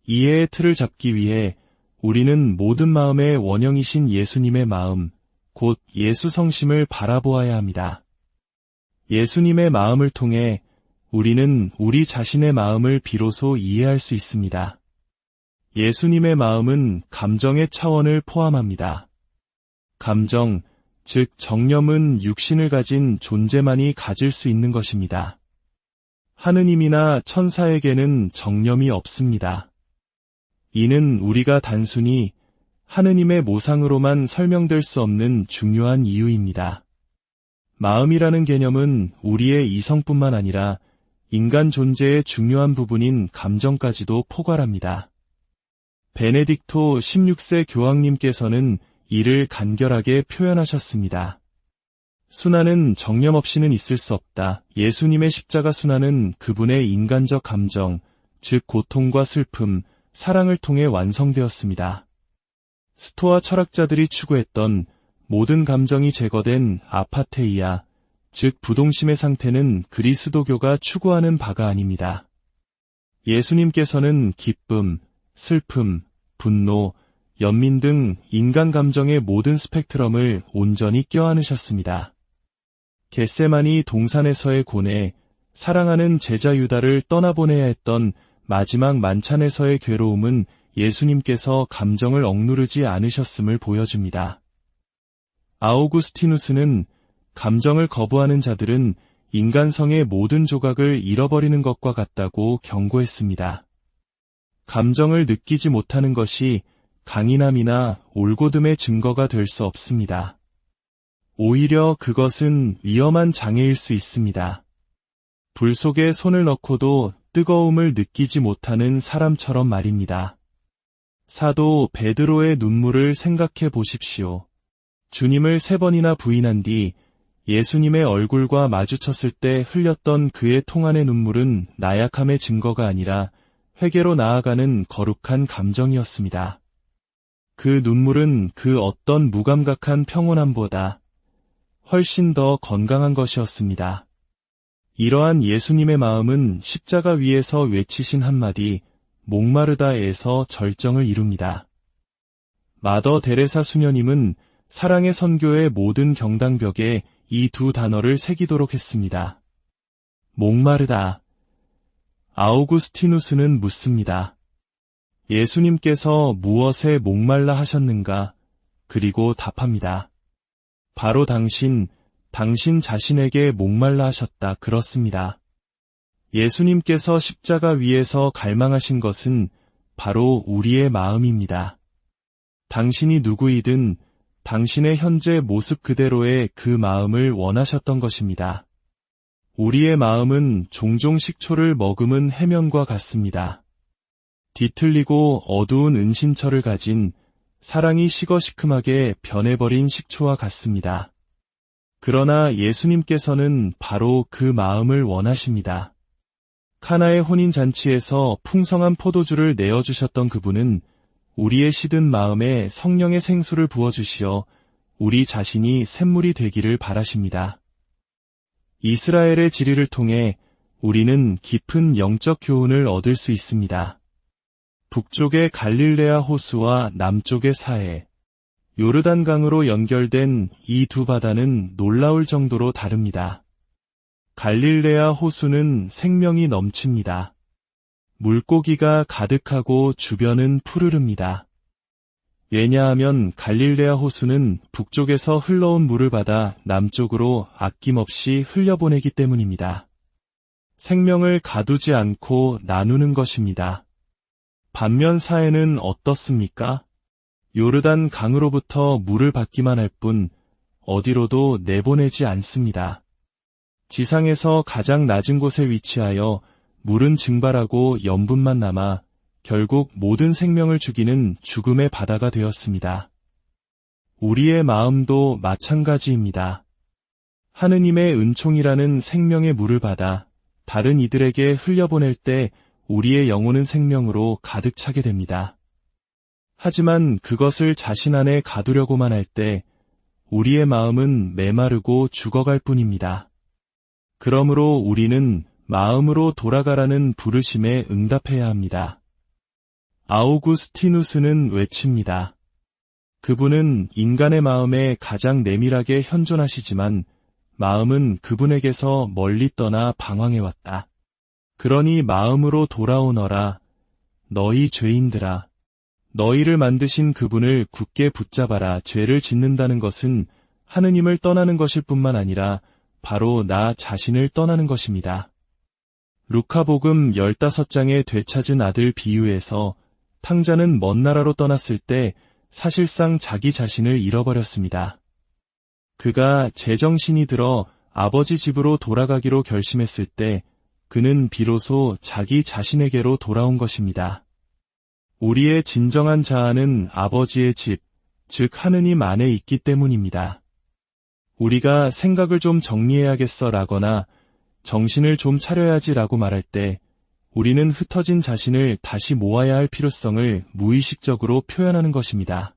A: 이해의 틀을 잡기 위해 우리는 모든 마음의 원형이신 예수님의 마음, 곧 예수 성심을 바라보아야 합니다. 예수님의 마음을 통해 우리는 우리 자신의 마음을 비로소 이해할 수 있습니다. 예수님의 마음은 감정의 차원을 포함합니다. 감정, 즉 정념은 육신을 가진 존재만이 가질 수 있는 것입니다. 하느님이나 천사에게는 정념이 없습니다. 이는 우리가 단순히 하느님의 모상으로만 설명될 수 없는 중요한 이유입니다. 마음이라는 개념은 우리의 이성뿐만 아니라 인간 존재의 중요한 부분인 감정까지도 포괄합니다. 베네딕토 16세 교황님께서는 이를 간결하게 표현하셨습니다. 순환은 정념 없이는 있을 수 없다. 예수님의 십자가 순환은 그분의 인간적 감정, 즉 고통과 슬픔, 사랑을 통해 완성되었습니다. 스토아 철학자들이 추구했던 모든 감정이 제거된 아파테이아, 즉 부동심의 상태는 그리스도교가 추구하는 바가 아닙니다. 예수님께서는 기쁨, 슬픔, 분노, 연민 등 인간 감정의 모든 스펙트럼을 온전히 껴안으셨습니다. 겟세마니 동산에서의 고뇌, 사랑하는 제자 유다를 떠나보내야 했던 마지막 만찬에서의 괴로움은 예수님께서 감정을 억누르지 않으셨음을 보여줍니다. 아우구스티누스는 감정을 거부하는 자들은 인간성의 모든 조각을 잃어버리는 것과 같다고 경고했습니다. 감정을 느끼지 못하는 것이 강인함이나 올곧음의 증거가 될 수 없습니다. 오히려 그것은 위험한 장애일 수 있습니다. 불 속에 손을 넣고도 뜨거움을 느끼지 못하는 사람처럼 말입니다. 사도 베드로의 눈물을 생각해 보십시오. 주님을 3번이나 부인한 뒤 예수님의 얼굴과 마주쳤을 때 흘렸던 그의 통안의 눈물은 나약함의 증거가 아니라 회개로 나아가는 거룩한 감정이었습니다. 그 눈물은 그 어떤 무감각한 평온함보다 훨씬 더 건강한 것이었습니다. 이러한 예수님의 마음은 십자가 위에서 외치신 한마디 목마르다에서 절정을 이룹니다. 마더 데레사 수녀님은 사랑의 선교의 모든 경당벽에 이 2 단어를 새기도록 했습니다. 목마르다. 아우구스티누스는 묻습니다. 예수님께서 무엇에 목말라 하셨는가? 그리고 답합니다. 바로 당신 자신에게 목말라 하셨다. 그렇습니다. 예수님께서 십자가 위에서 갈망하신 것은 바로 우리의 마음입니다. 당신이 누구이든 당신의 현재 모습 그대로의 그 마음을 원하셨던 것입니다. 우리의 마음은 종종 식초를 머금은 해면과 같습니다. 뒤틀리고 어두운 은신처를 가진 사랑이 식어 시큼하게 변해버린 식초와 같습니다. 그러나 예수님께서는 바로 그 마음을 원하십니다. 카나의 혼인잔치에서 풍성한 포도주를 내어주셨던 그분은 우리의 시든 마음에 성령의 생수를 부어주시어 우리 자신이 샘물이 되기를 바라십니다. 이스라엘의 지리를 통해 우리는 깊은 영적 교훈을 얻을 수 있습니다. 북쪽의 갈릴레아 호수와 남쪽의 사해, 요르단강으로 연결된 이 2 바다는 놀라울 정도로 다릅니다. 갈릴레아 호수는 생명이 넘칩니다. 물고기가 가득하고 주변은 푸르릅니다. 왜냐하면 갈릴레아 호수는 북쪽에서 흘러온 물을 받아 남쪽으로 아낌없이 흘려보내기 때문입니다. 생명을 가두지 않고 나누는 것입니다. 반면 사해는 어떻습니까? 요르단 강으로부터 물을 받기만 할 뿐 어디로도 내보내지 않습니다. 지상에서 가장 낮은 곳에 위치하여 물은 증발하고 염분만 남아 결국 모든 생명을 죽이는 죽음의 바다가 되었습니다. 우리의 마음도 마찬가지입니다. 하느님의 은총이라는 생명의 물을 받아 다른 이들에게 흘려보낼 때 우리의 영혼은 생명으로 가득 차게 됩니다. 하지만 그것을 자신 안에 가두려고만 할 때 우리의 마음은 메마르고 죽어갈 뿐입니다. 그러므로 우리는 마음으로 돌아가라는 부르심에 응답해야 합니다. 아우구스티누스는 외칩니다. 그분은 인간의 마음에 가장 내밀하게 현존하시지만 마음은 그분에게서 멀리 떠나 방황해왔다. 그러니 마음으로 돌아오너라. 너희 죄인들아. 너희를 만드신 그분을 굳게 붙잡아라. 죄를 짓는다는 것은 하느님을 떠나는 것일 뿐만 아니라 바로 나 자신을 떠나는 것입니다. 루카복음 15장의 되찾은 아들 비유에서 탕자는 먼 나라로 떠났을 때 사실상 자기 자신을 잃어버렸습니다. 그가 제정신이 들어 아버지 집으로 돌아가기로 결심했을 때 그는 비로소 자기 자신에게로 돌아온 것입니다. 우리의 진정한 자아는 아버지의 집, 즉 하느님 안에 있기 때문입니다. 우리가 생각을 좀 정리해야겠어 라거나 정신을 좀 차려야지 라고 말할 때 우리는 흩어진 자신을 다시 모아야 할 필요성을 무의식적으로 표현하는 것입니다.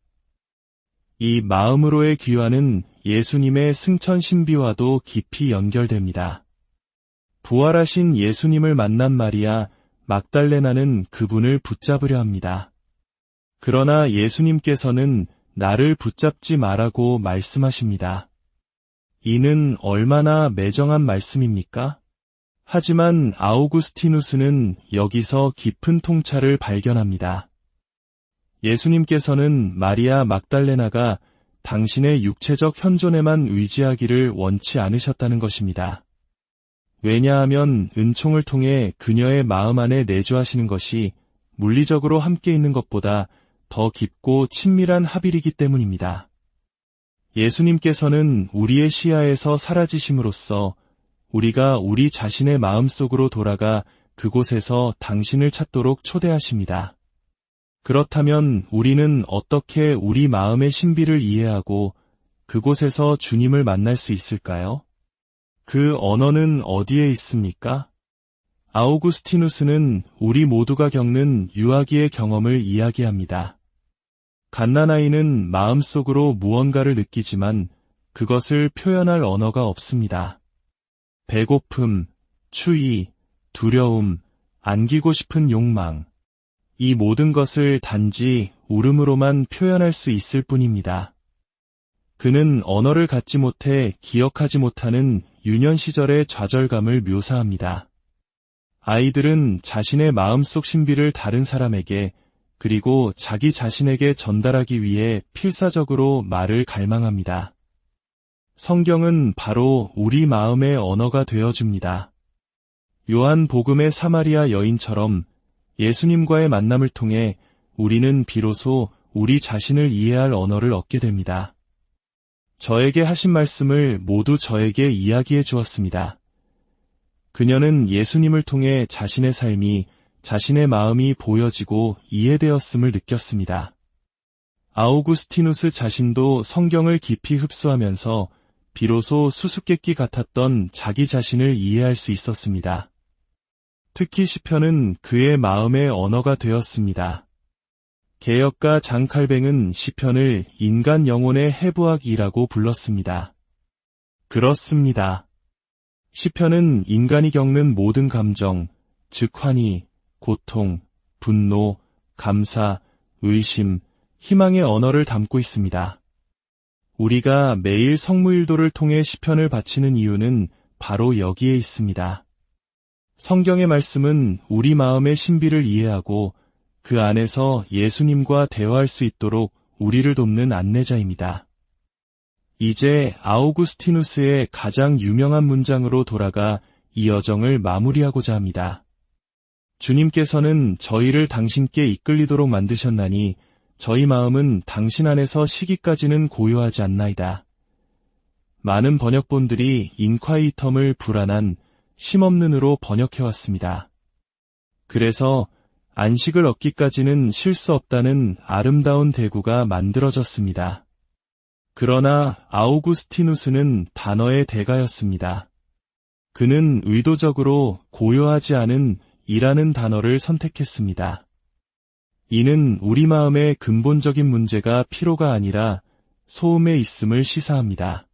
A: 이 마음으로의 귀환은 예수님의 승천 신비와도 깊이 연결됩니다. 부활하신 예수님을 만난 마리아 막달레나는 그분을 붙잡으려 합니다. 그러나 예수님께서는 나를 붙잡지 말라고 말씀하십니다. 이는 얼마나 매정한 말씀입니까? 하지만 아우구스티누스는 여기서 깊은 통찰을 발견합니다. 예수님께서는 마리아 막달레나가 당신의 육체적 현존에만 의지하기를 원치 않으셨다는 것입니다. 왜냐하면 은총을 통해 그녀의 마음 안에 내주하시는 것이 물리적으로 함께 있는 것보다 더 깊고 친밀한 합일이기 때문입니다. 예수님께서는 우리의 시야에서 사라지심으로써 우리가 우리 자신의 마음속으로 돌아가 그곳에서 당신을 찾도록 초대하십니다. 그렇다면 우리는 어떻게 우리 마음의 신비를 이해하고 그곳에서 주님을 만날 수 있을까요? 그 언어는 어디에 있습니까? 아우구스티누스는 우리 모두가 겪는 유아기의 경험을 이야기합니다. 갓난아이는 마음속으로 무언가를 느끼지만 그것을 표현할 언어가 없습니다. 배고픔, 추위, 두려움, 안기고 싶은 욕망, 이 모든 것을 단지 울음으로만 표현할 수 있을 뿐입니다. 그는 언어를 갖지 못해 기억하지 못하는 유년 시절의 좌절감을 묘사합니다. 아이들은 자신의 마음속 신비를 다른 사람에게 그리고 자기 자신에게 전달하기 위해 필사적으로 말을 갈망합니다. 성경은 바로 우리 마음의 언어가 되어줍니다. 요한복음의 사마리아 여인처럼 예수님과의 만남을 통해 우리는 비로소 우리 자신을 이해할 언어를 얻게 됩니다. 저에게 하신 말씀을 모두 저에게 이야기해 주었습니다. 그녀는 예수님을 통해 자신의 삶이, 자신의 마음이 보여지고 이해되었음을 느꼈습니다. 아우구스티누스 자신도 성경을 깊이 흡수하면서 비로소 수수께끼 같았던 자기 자신을 이해할 수 있었습니다. 특히 시편은 그의 마음의 언어가 되었습니다. 개역가 장칼뱅은 시편을 인간 영혼의 해부학이라고 불렀습니다. 그렇습니다. 시편은 인간이 겪는 모든 감정, 즉 환희, 고통, 분노, 감사, 의심, 희망의 언어를 담고 있습니다. 우리가 매일 성무일도를 통해 시편을 바치는 이유는 바로 여기에 있습니다. 성경의 말씀은 우리 마음의 신비를 이해하고 그 안에서 예수님과 대화할 수 있도록 우리를 돕는 안내자입니다. 이제 아우구스티누스의 가장 유명한 문장으로 돌아가 이 여정을 마무리하고자 합니다. 주님께서는 저희를 당신께 이끌리도록 만드셨나니 저희 마음은 당신 안에서 시기까지는 고요하지 않나이다. 많은 번역본들이 인콰이텀을 불안한, 쉼없는으로 번역해왔습니다. 그래서 안식을 얻기까지는 쉴 수 없다는 아름다운 대구가 만들어졌습니다. 그러나 아우구스티누스는 단어의 대가였습니다. 그는 의도적으로 고요하지 않은 이라는 단어를 선택했습니다. 이는 우리 마음의 근본적인 문제가 피로가 아니라 소음에 있음을 시사합니다.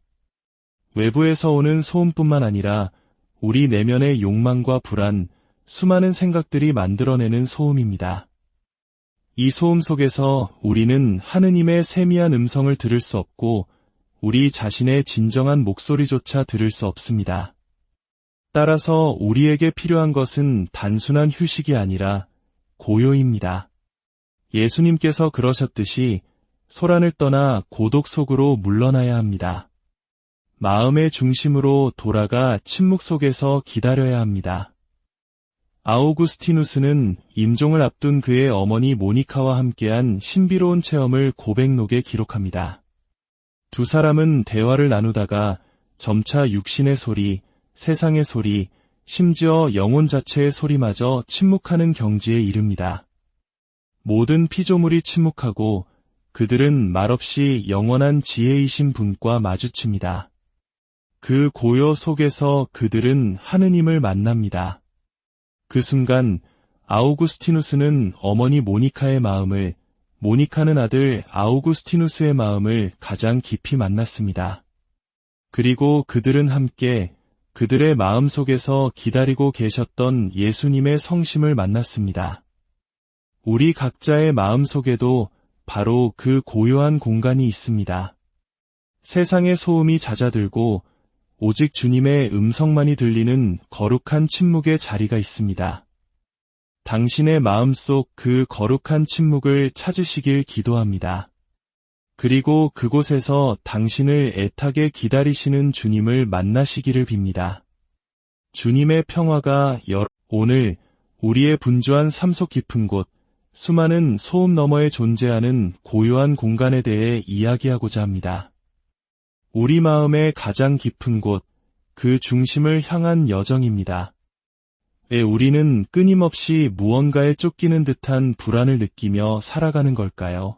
A: 외부에서 오는 소음뿐만 아니라 우리 내면의 욕망과 불안, 수많은 생각들이 만들어내는 소음입니다. 이 소음 속에서 우리는 하느님의 세미한 음성을 들을 수 없고 우리 자신의 진정한 목소리조차 들을 수 없습니다. 따라서 우리에게 필요한 것은 단순한 휴식이 아니라 고요입니다. 예수님께서 그러셨듯이 소란을 떠나 고독 속으로 물러나야 합니다. 마음의 중심으로 돌아가 침묵 속에서 기다려야 합니다. 아우구스티누스는 임종을 앞둔 그의 어머니 모니카와 함께한 신비로운 체험을 고백록에 기록합니다. 두 사람은 대화를 나누다가 점차 육신의 소리, 세상의 소리, 심지어 영혼 자체의 소리마저 침묵하는 경지에 이릅니다. 모든 피조물이 침묵하고 그들은 말없이 영원한 지혜이신 분과 마주칩니다. 그 고요 속에서 그들은 하느님을 만납니다. 그 순간 아우구스티누스는 어머니 모니카의 마음을, 모니카는 아들 아우구스티누스의 마음을 가장 깊이 만났습니다. 그리고 그들은 함께 그들의 마음 속에서 기다리고 계셨던 예수님의 성심을 만났습니다. 우리 각자의 마음 속에도 바로 그 고요한 공간이 있습니다. 세상의 소음이 잦아들고 오직 주님의 음성만이 들리는 거룩한 침묵의 자리가 있습니다. 당신의 마음속 그 거룩한 침묵을 찾으시길 기도합니다. 그리고 그곳에서 당신을 애타게 기다리시는 주님을 만나시기를 빕니다. 주님의 평화가 오늘 우리의 분주한 삶 속 깊은 곳, 수많은 소음 너머에 존재하는 고요한 공간에 대해 이야기하고자 합니다. 우리 마음의 가장 깊은 곳, 그 중심을 향한 여정입니다. 왜 우리는 끊임없이 무언가에 쫓기는 듯한 불안을 느끼며 살아가는 걸까요?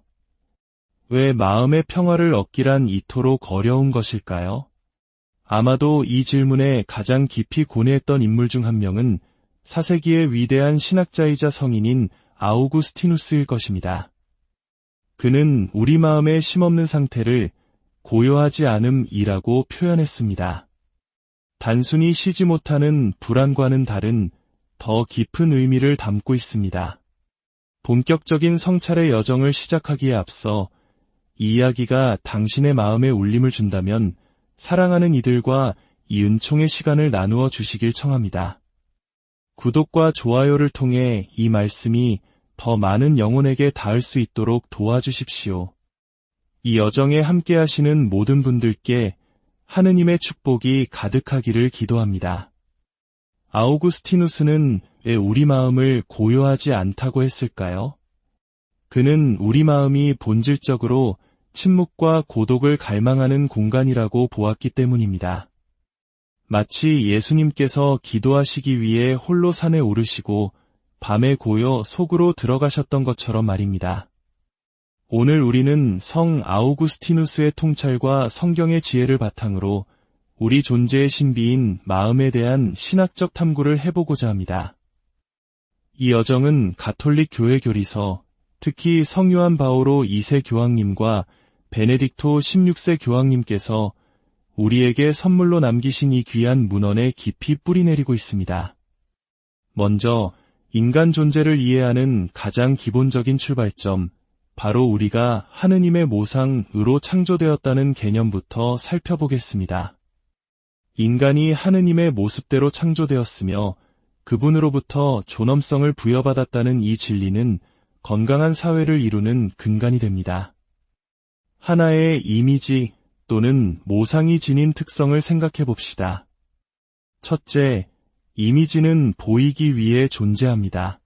A: 왜 마음의 평화를 얻기란 이토록 어려운 것일까요? 아마도 이 질문에 가장 깊이 고뇌했던 인물 중 한 명은 4세기의 위대한 신학자이자 성인인 아우구스티누스일 것입니다. 그는 우리 마음의 쉼없는 상태를 고요하지 않음이라고 표현했습니다. 단순히 쉬지 못하는 불안과는 다른 더 깊은 의미를 담고 있습니다. 본격적인 성찰의 여정을 시작하기에 앞서 이 이야기가 당신의 마음에 울림을 준다면 사랑하는 이들과 이 은총의 시간을 나누어 주시길 청합니다. 구독과 좋아요를 통해 이 말씀이 더 많은 영혼에게 닿을 수 있도록 도와주십시오. 이 여정에 함께 하시는 모든 분들께 하느님의 축복이 가득하기를 기도합니다. 아우구스티누스는 왜 우리 마음을 고요하지 않다고 했을까요? 그는 우리 마음이 본질적으로 침묵과 고독을 갈망하는 공간이라고 보았기 때문입니다. 마치 예수님께서 기도하시기 위해 홀로 산에 오르시고 밤에 고요 속으로 들어가셨던 것처럼 말입니다. 오늘 우리는 성 아우구스티누스의 통찰과 성경의 지혜를 바탕으로 우리 존재의 신비인 마음에 대한 신학적 탐구를 해보고자 합니다. 이 여정은 가톨릭 교회 교리서, 특히 성요한 바오로 2세 교황님과 베네딕토 16세 교황님께서 우리에게 선물로 남기신 이 귀한 문헌에 깊이 뿌리내리고 있습니다. 먼저 인간 존재를 이해하는 가장 기본적인 출발점, 바로 우리가 하느님의 모상으로 창조되었다는 개념부터 살펴보겠습니다. 인간이 하느님의 모습대로 창조되었으며 그분으로부터 존엄성을 부여받았다는 이 진리는 건강한 사회를 이루는 근간이 됩니다. 하나의 이미지 또는 모상이 지닌 특성을 생각해 봅시다. 첫째, 이미지는 보이기 위해 존재합니다.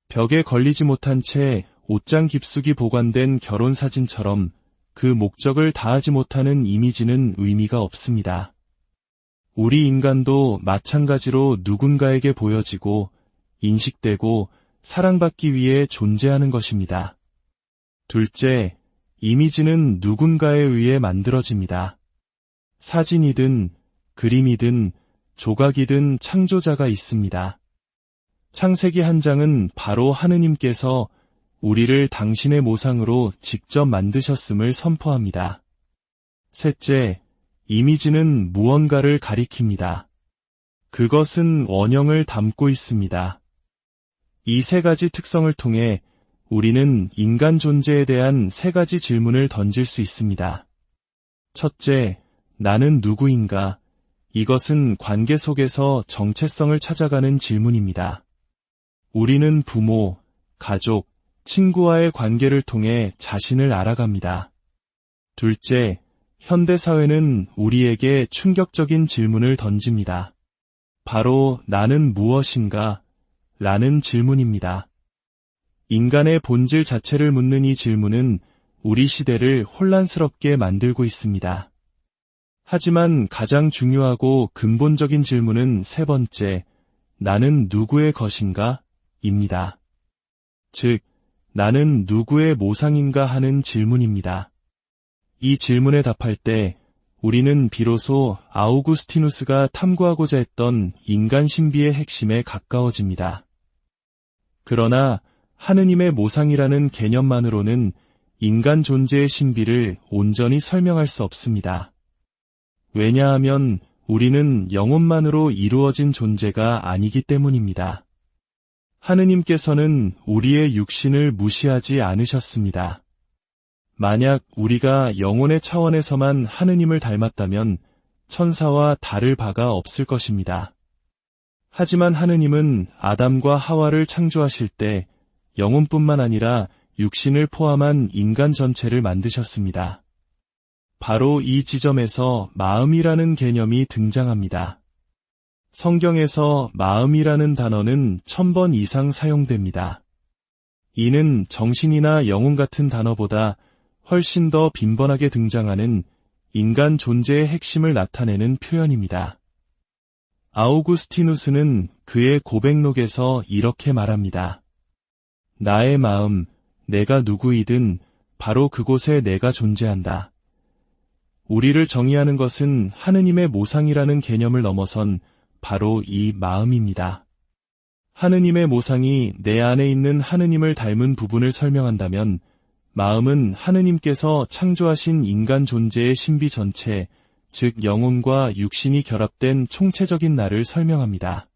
A: 벽에 걸리지 못한 채 옷장 깊숙이 보관된 결혼사진처럼 그 목적을 다하지 못하는 이미지는 의미가 없습니다. 우리 인간도 마찬가지로 누군가에게 보여지고 인식되고 사랑받기 위해 존재하는 것입니다. 둘째, 이미지는 누군가에 의해 만들어집니다. 사진이든 그림이든 조각이든 창조자가 있습니다. 창세기 한 장은 바로 하느님께서 우리를 당신의 모상으로 직접 만드셨음을 선포합니다. 셋째, 이미지는 무언가를 가리킵니다. 그것은 원형을 담고 있습니다. 이 세 가지 특성을 통해 우리는 인간 존재에 대한 세 가지 질문을 던질 수 있습니다. 첫째, 나는 누구인가? 이것은 관계 속에서 정체성을 찾아가는 질문입니다. 우리는 부모, 가족, 친구와의 관계를 통해 자신을 알아갑니다. 둘째, 현대사회는 우리에게 충격적인 질문을 던집니다. 바로 나는 무엇인가? 라는 질문입니다. 인간의 본질 자체를 묻는 이 질문은 우리 시대를 혼란스럽게 만들고 있습니다. 하지만 가장 중요하고 근본적인 질문은 세 번째, 나는 누구의 것인가? 입니다. 즉, 나는 누구의 모상인가 하는 질문입니다. 이 질문에 답할 때 우리는 비로소 아우구스티누스가 탐구하고자 했던 인간 신비의 핵심에 가까워집니다. 그러나 하느님의 모상이라는 개념만으로는 인간 존재의 신비를 온전히 설명할 수 없습니다. 왜냐하면 우리는 영혼만으로 이루어진 존재가 아니기 때문입니다. 하느님께서는 우리의 육신을 무시하지 않으셨습니다. 만약 우리가 영혼의 차원에서만 하느님을 닮았다면 천사와 다를 바가 없을 것입니다. 하지만 하느님은 아담과 하와를 창조하실 때 영혼뿐만 아니라 육신을 포함한 인간 전체를 만드셨습니다. 바로 이 지점에서 마음이라는 개념이 등장합니다. 성경에서 마음이라는 단어는 1000번 이상 사용됩니다. 이는 정신이나 영혼 같은 단어보다 훨씬 더 빈번하게 등장하는 인간 존재의 핵심을 나타내는 표현입니다. 아우구스티누스는 그의 고백록에서 이렇게 말합니다. 나의 마음, 내가 누구이든 바로 그곳에 내가 존재한다. 우리를 정의하는 것은 하느님의 모상이라는 개념을 넘어선 바로 이 마음입니다. 하느님의 모상이 내 안에 있는 하느님을 닮은 부분을 설명한다면 마음은 하느님께서 창조하신 인간 존재의 신비 전체, 즉 영혼과 육신이 결합된 총체적인 나를 설명합니다.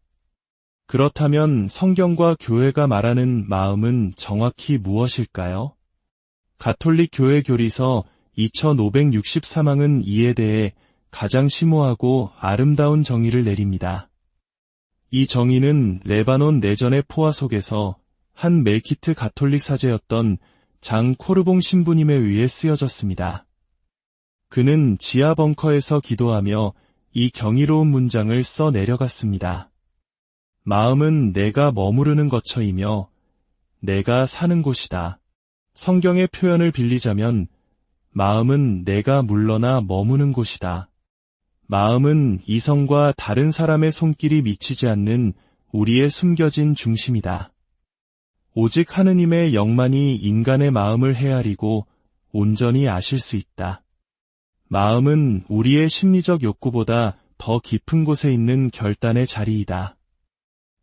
A: 그렇다면 성경과 교회가 말하는 마음은 정확히 무엇일까요? 가톨릭 교회 교리서 2563항은 이에 대해 가장 심오하고 아름다운 정의를 내립니다. 이 정의는 레바논 내전의 포화 속에서 한 멜키트 가톨릭 사제였던 장 코르봉 신부님에 의해 쓰여졌습니다. 그는 지하 벙커에서 기도하며 이 경이로운 문장을 써 내려갔습니다. 마음은 내가 머무르는 거처이며 내가 사는 곳이다. 성경의 표현을 빌리자면 마음은 내가 물러나 머무는 곳이다. 마음은 이성과 다른 사람의 손길이 미치지 않는 우리의 숨겨진 중심이다. 오직 하느님의 영만이 인간의 마음을 헤아리고 온전히 아실 수 있다. 마음은 우리의 심리적 욕구보다 더 깊은 곳에 있는 결단의 자리이다.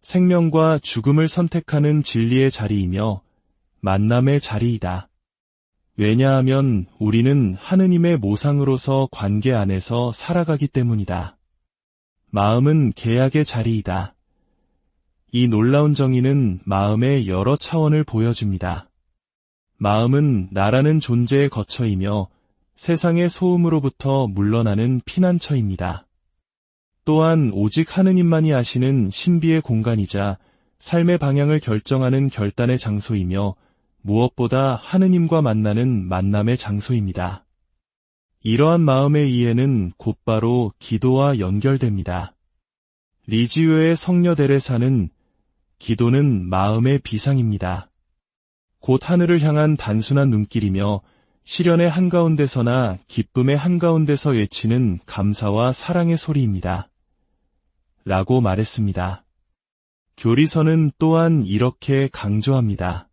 A: 생명과 죽음을 선택하는 진리의 자리이며 만남의 자리이다. 왜냐하면 우리는 하느님의 모상으로서 관계 안에서 살아가기 때문이다. 마음은 계약의 자리이다. 이 놀라운 정의는 마음의 여러 차원을 보여줍니다. 마음은 나라는 존재의 거처이며 세상의 소음으로부터 물러나는 피난처입니다. 또한 오직 하느님만이 아시는 신비의 공간이자 삶의 방향을 결정하는 결단의 장소이며 무엇보다 하느님과 만나는 만남의 장소입니다. 이러한 마음의 이해는 곧바로 기도와 연결됩니다. 리지유의 성녀 데레사는 기도는 마음의 비상입니다. 곧 하늘을 향한 단순한 눈길이며 시련의 한가운데서나 기쁨의 한가운데서 외치는 감사와 사랑의 소리입니다. 라고 말했습니다. 교리서는 또한 이렇게 강조합니다.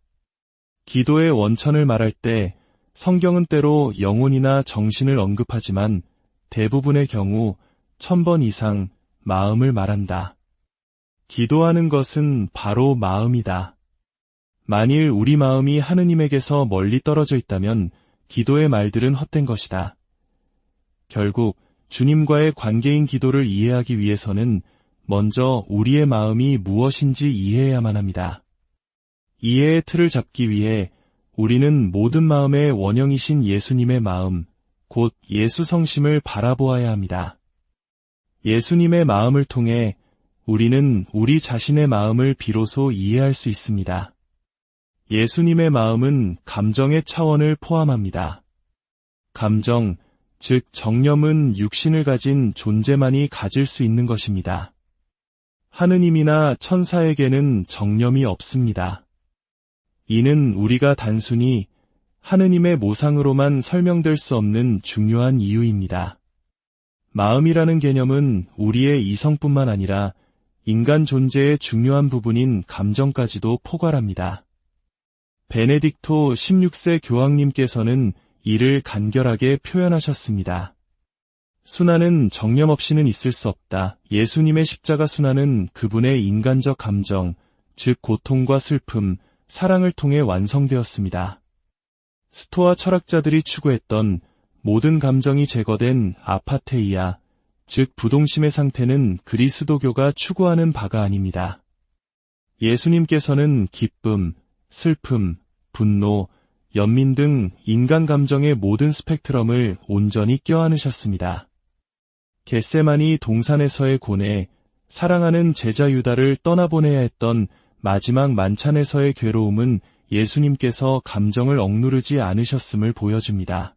A: 기도의 원천을 말할 때 성경은 때로 영혼이나 정신을 언급하지만 대부분의 경우 1000번 이상 마음을 말한다. 기도하는 것은 바로 마음이다. 만일 우리 마음이 하느님에게서 멀리 떨어져 있다면 기도의 말들은 헛된 것이다. 결국 주님과의 관계인 기도를 이해하기 위해서는 먼저 우리의 마음이 무엇인지 이해해야만 합니다. 이해의 틀을 잡기 위해 우리는 모든 마음의 원형이신 예수님의 마음, 곧 예수 성심을 바라보아야 합니다. 예수님의 마음을 통해 우리는 우리 자신의 마음을 비로소 이해할 수 있습니다. 예수님의 마음은 감정의 차원을 포함합니다. 감정, 즉 정념은 육신을 가진 존재만이 가질 수 있는 것입니다. 하느님이나 천사에게는 정념이 없습니다. 이는 우리가 단순히 하느님의 모상으로만 설명될 수 없는 중요한 이유입니다. 마음이라는 개념은 우리의 이성뿐만 아니라 인간 존재의 중요한 부분인 감정까지도 포괄합니다. 베네딕토 16세 교황님께서는 이를 간결하게 표현하셨습니다. 순환은 정념 없이는 있을 수 없다. 예수님의 십자가 순환은 그분의 인간적 감정, 즉 고통과 슬픔, 사랑을 통해 완성되었습니다. 스토아 철학자들이 추구했던 모든 감정이 제거된 아파테이아, 즉 부동심의 상태는 그리스도교가 추구하는 바가 아닙니다. 예수님께서는 기쁨, 슬픔, 분노, 연민 등 인간 감정의 모든 스펙트럼을 온전히 껴안으셨습니다. 겟세마니 동산에서의 고뇌, 사랑하는 제자 유다를 떠나보내야 했던 마지막 만찬에서의 괴로움은 예수님께서 감정을 억누르지 않으셨음을 보여줍니다.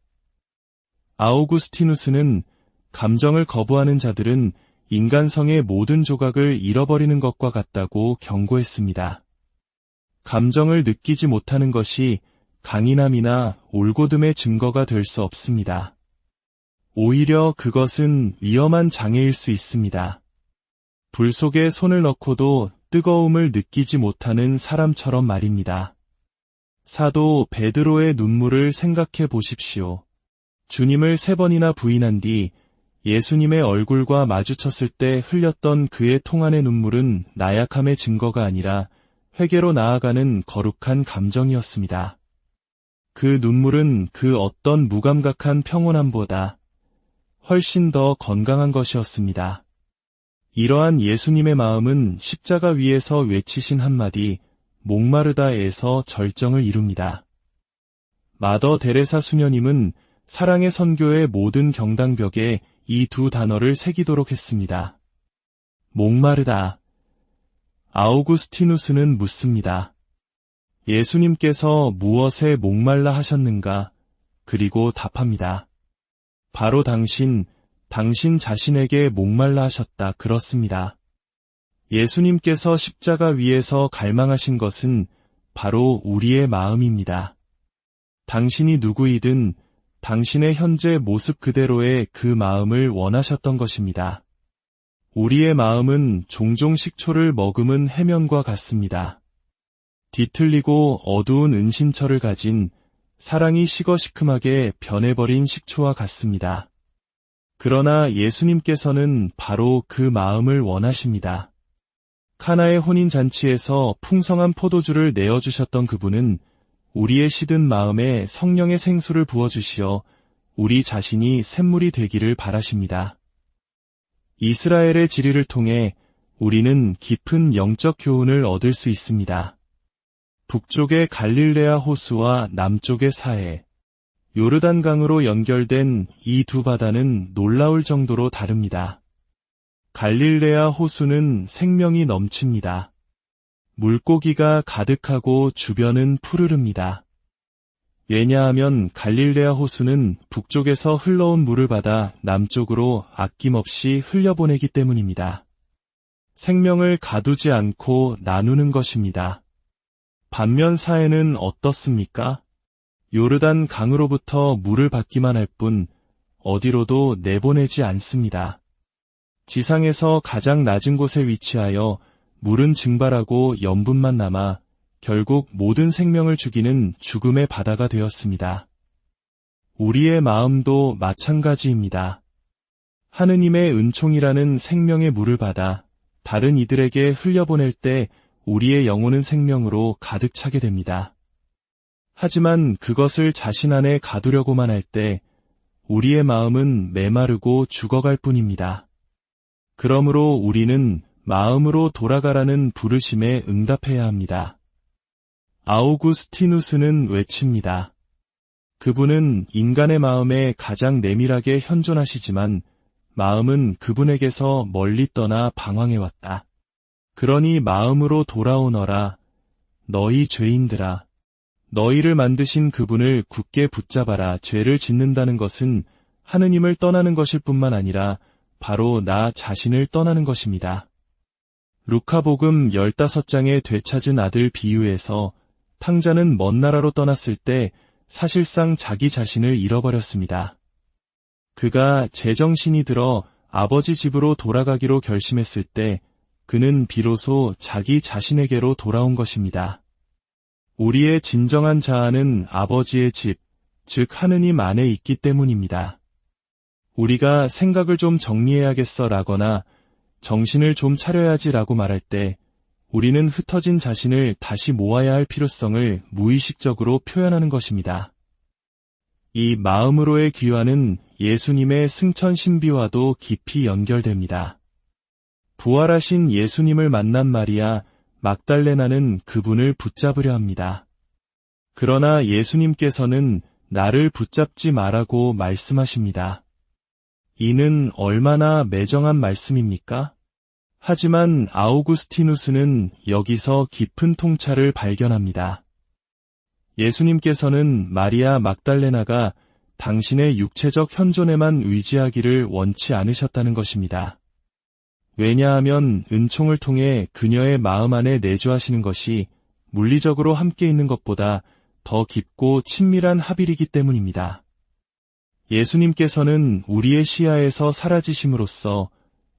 A: 아우구스티누스는 감정을 거부하는 자들은 인간성의 모든 조각을 잃어버리는 것과 같다고 경고했습니다. 감정을 느끼지 못하는 것이 강인함이나 올곧음의 증거가 될 수 없습니다. 오히려 그것은 위험한 장애일 수 있습니다. 불 속에 손을 넣고도 뜨거움을 느끼지 못하는 사람처럼 말입니다. 사도 베드로의 눈물을 생각해 보십시오. 주님을 3번이나 부인한 뒤 예수님의 얼굴과 마주쳤을 때 흘렸던 그의 통안의 눈물은 나약함의 증거가 아니라 회개로 나아가는 거룩한 감정이었습니다. 그 눈물은 그 어떤 무감각한 평온함보다 훨씬 더 건강한 것이었습니다. 이러한 예수님의 마음은 십자가 위에서 외치신 한마디 목마르다에서 절정을 이룹니다. 마더 데레사 수녀님은 사랑의 선교의 모든 경당벽에 이 2 단어를 새기도록 했습니다. 목마르다. 아우구스티누스는 묻습니다. 예수님께서 무엇에 목말라 하셨는가? 그리고 답합니다. 바로 당신 자신에게 목말라 하셨다. 그렇습니다. 예수님께서 십자가 위에서 갈망하신 것은 바로 우리의 마음입니다. 당신이 누구이든 당신의 현재 모습 그대로의 그 마음을 원하셨던 것입니다. 우리의 마음은 종종 식초를 머금은 해면과 같습니다. 뒤틀리고 어두운 은신처를 가진 사랑이 시거시큼하게 변해버린 식초와 같습니다. 그러나 예수님께서는 바로 그 마음을 원하십니다. 카나의 혼인잔치에서 풍성한 포도주를 내어주셨던 그분은 우리의 시든 마음에 성령의 생수를 부어주시어 우리 자신이 샘물이 되기를 바라십니다. 이스라엘의 지리를 통해 우리는 깊은 영적 교훈을 얻을 수 있습니다. 북쪽의 갈릴레아 호수와 남쪽의 사해, 요르단강으로 연결된 이 2 바다는 놀라울 정도로 다릅니다. 갈릴레아 호수는 생명이 넘칩니다. 물고기가 가득하고 주변은 푸르릅니다. 왜냐하면 갈릴레아 호수는 북쪽에서 흘러온 물을 받아 남쪽으로 아낌없이 흘려보내기 때문입니다. 생명을 가두지 않고 나누는 것입니다. 반면 사해는 어떻습니까? 요르단 강으로부터 물을 받기만 할 뿐 어디로도 내보내지 않습니다. 지상에서 가장 낮은 곳에 위치하여 물은 증발하고 염분만 남아 결국 모든 생명을 죽이는 죽음의 바다가 되었습니다. 우리의 마음도 마찬가지입니다. 하느님의 은총이라는 생명의 물을 받아 다른 이들에게 흘려보낼 때 우리의 영혼은 생명으로 가득 차게 됩니다. 하지만 그것을 자신 안에 가두려고만 할 때 우리의 마음은 메마르고 죽어갈 뿐입니다. 그러므로 우리는 마음으로 돌아가라는 부르심에 응답해야 합니다. 아우구스티누스는 외칩니다. 그분은 인간의 마음에 가장 내밀하게 현존하시지만 마음은 그분에게서 멀리 떠나 방황해왔다. 그러니 마음으로 돌아오너라. 너희 죄인들아. 너희를 만드신 그분을 굳게 붙잡아라. 죄를 짓는다는 것은 하느님을 떠나는 것일 뿐만 아니라 바로 나 자신을 떠나는 것입니다. 루카복음 15장의 되찾은 아들 비유에서 탕자는 먼 나라로 떠났을 때 사실상 자기 자신을 잃어버렸습니다. 그가 제정신이 들어 아버지 집으로 돌아가기로 결심했을 때 그는 비로소 자기 자신에게로 돌아온 것입니다. 우리의 진정한 자아는 아버지의 집, 즉 하느님 안에 있기 때문입니다. 우리가 생각을 좀 정리해야겠어 라거나 정신을 좀 차려야지 라고 말할 때 우리는 흩어진 자신을 다시 모아야 할 필요성을 무의식적으로 표현하는 것입니다. 이 마음으로의 귀환은 예수님의 승천 신비와도 깊이 연결됩니다. 부활하신 예수님을 만난 마리아 막달레나는 그분을 붙잡으려 합니다. 그러나 예수님께서는 나를 붙잡지 마라고 말씀하십니다. 이는 얼마나 매정한 말씀입니까? 하지만 아우구스티누스는 여기서 깊은 통찰을 발견합니다. 예수님께서는 마리아 막달레나가 당신의 육체적 현존에만 의지하기를 원치 않으셨다는 것입니다. 왜냐하면 은총을 통해 그녀의 마음 안에 내주하시는 것이 물리적으로 함께 있는 것보다 더 깊고 친밀한 합일이기 때문입니다. 예수님께서는 우리의 시야에서 사라지심으로써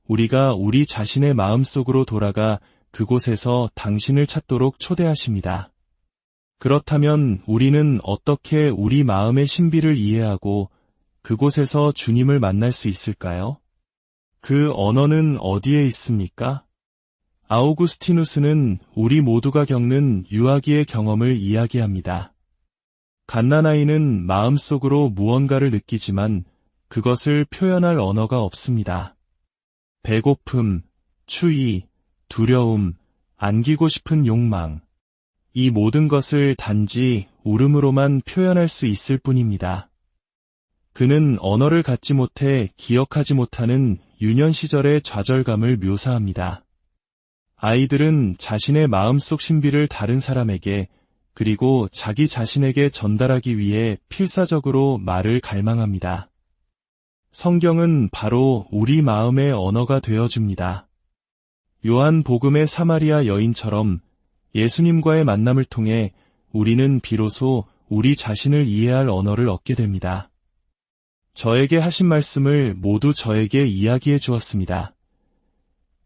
A: 우리가 우리 자신의 마음속으로 돌아가 그곳에서 당신을 찾도록 초대하십니다. 그렇다면 우리는 어떻게 우리 마음의 신비를 이해하고 그곳에서 주님을 만날 수 있을까요? 그 언어는 어디에 있습니까? 아우구스티누스는 우리 모두가 겪는 유아기의 경험을 이야기합니다. 갓난아이는 마음속으로 무언가를 느끼지만 그것을 표현할 언어가 없습니다. 배고픔, 추위, 두려움, 안기고 싶은 욕망, 이 모든 것을 단지 울음으로만 표현할 수 있을 뿐입니다. 그는 언어를 갖지 못해 기억하지 못하는 유년 시절의 좌절감을 묘사합니다. 아이들은 자신의 마음속 신비를 다른 사람에게 그리고 자기 자신에게 전달하기 위해 필사적으로 말을 갈망합니다. 성경은 바로 우리 마음의 언어가 되어줍니다. 요한복음의 사마리아 여인처럼 예수님과의 만남을 통해 우리는 비로소 우리 자신을 이해할 언어를 얻게 됩니다. 저에게 하신 말씀을 모두 저에게 이야기해 주었습니다.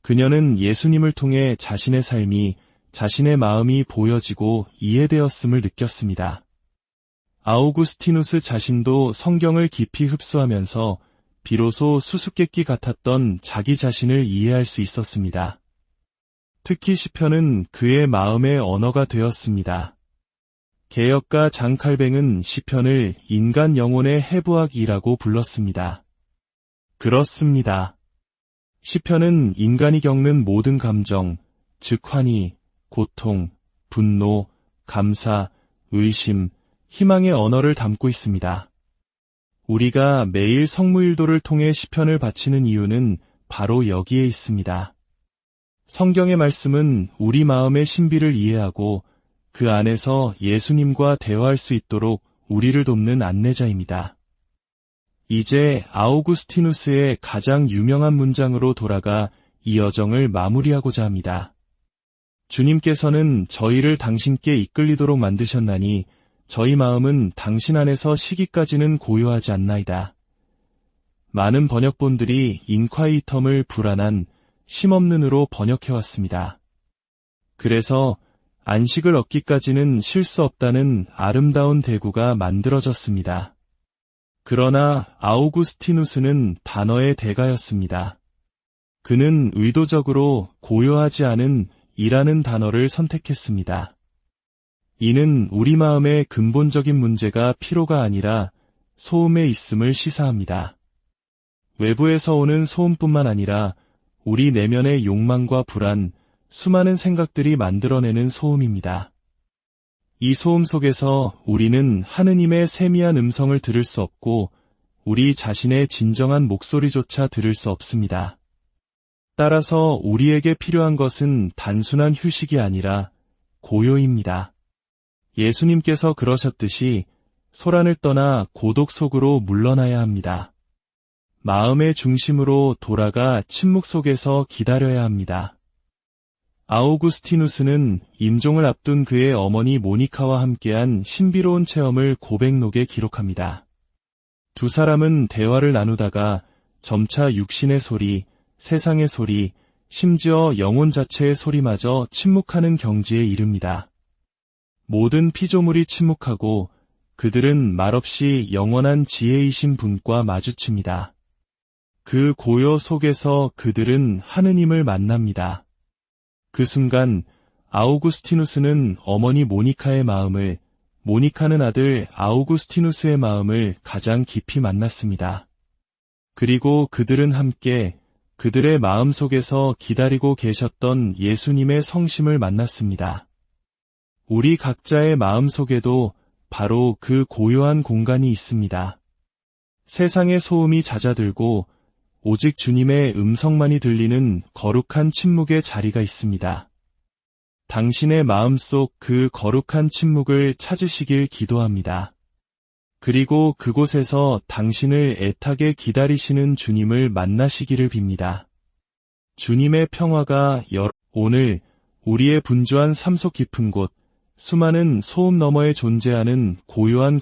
A: 그녀는 예수님을 통해 자신의 삶이, 자신의 마음이 보여지고 이해되었음을 느꼈습니다. 아우구스티누스 자신도 성경을 깊이 흡수하면서 비로소 수수께끼 같았던 자기 자신을 이해할 수 있었습니다. 특히 시편은 그의 마음의 언어가 되었습니다. 개역가 장칼뱅은 시편을 인간 영혼의 해부학이라고 불렀습니다. 그렇습니다. 시편은 인간이 겪는 모든 감정, 즉 환희, 고통, 분노, 감사, 의심, 희망의 언어를 담고 있습니다. 우리가 매일 성무일도를 통해 시편을 바치는 이유는 바로 여기에 있습니다. 성경의 말씀은 우리 마음의 신비를 이해하고 그 안에서 예수님과 대화할 수 있도록 우리를 돕는 안내자입니다. 이제 아우구스티누스의 가장 유명한 문장으로 돌아가 이 여정을 마무리하고자 합니다. 주님께서는 저희를 당신께 이끌리도록 만드셨나니 저희 마음은 당신 안에서 시기까지는 고요하지 않나이다. 많은 번역본들이 인콰이텀을 불안한, 쉼없는으로 번역해왔습니다. 그래서 안식을 얻기까지는 쉴 수 없다는 아름다운 대구가 만들어졌습니다. 그러나 아우구스티누스는 단어의 대가였습니다. 그는 의도적으로 고요하지 않은 이라는 단어를 선택했습니다. 이는 우리 마음의 근본적인 문제가 피로가 아니라 소음에 있음을 시사합니다. 외부에서 오는 소음뿐만 아니라 우리 내면의 욕망과 불안, 수많은 생각들이 만들어내는 소음입니다. 이 소음 속에서 우리는 하느님의 세미한 음성을 들을 수 없고 우리 자신의 진정한 목소리조차 들을 수 없습니다. 따라서 우리에게 필요한 것은 단순한 휴식이 아니라 고요입니다. 예수님께서 그러셨듯이 소란을 떠나 고독 속으로 물러나야 합니다. 마음의 중심으로 돌아가 침묵 속에서 기다려야 합니다. 아우구스티누스는 임종을 앞둔 그의 어머니 모니카와 함께한 신비로운 체험을 고백록에 기록합니다. 두 사람은 대화를 나누다가 점차 육신의 소리, 세상의 소리, 심지어 영혼 자체의 소리마저 침묵하는 경지에 이릅니다. 모든 피조물이 침묵하고 그들은 말없이 영원한 지혜이신 분과 마주칩니다. 그 고요 속에서 그들은 하느님을 만납니다. 그 순간 아우구스티누스는 어머니 모니카의 마음을, 모니카는 아들 아우구스티누스의 마음을 가장 깊이 만났습니다. 그리고 그들은 함께 그들의 마음 속에서 기다리고 계셨던 예수님의 성심을 만났습니다. 우리 각자의 마음 속에도 바로 그 고요한 공간이 있습니다. 세상의 소음이 잦아들고 오직 주님의 음성만이 들리는 거룩한 침묵의 자리가 있습니다. 당신의 마음속 그 거룩한 침묵을 찾으시길 기도합니다. 그리고 그곳에서 당신을 애타게 기다리시는 주님을 만나시기를 빕니다. 주님의 평화가 오늘 우리의 분주한 삶 속 깊은 곳, 수많은 소음 너머에 존재하는 고요한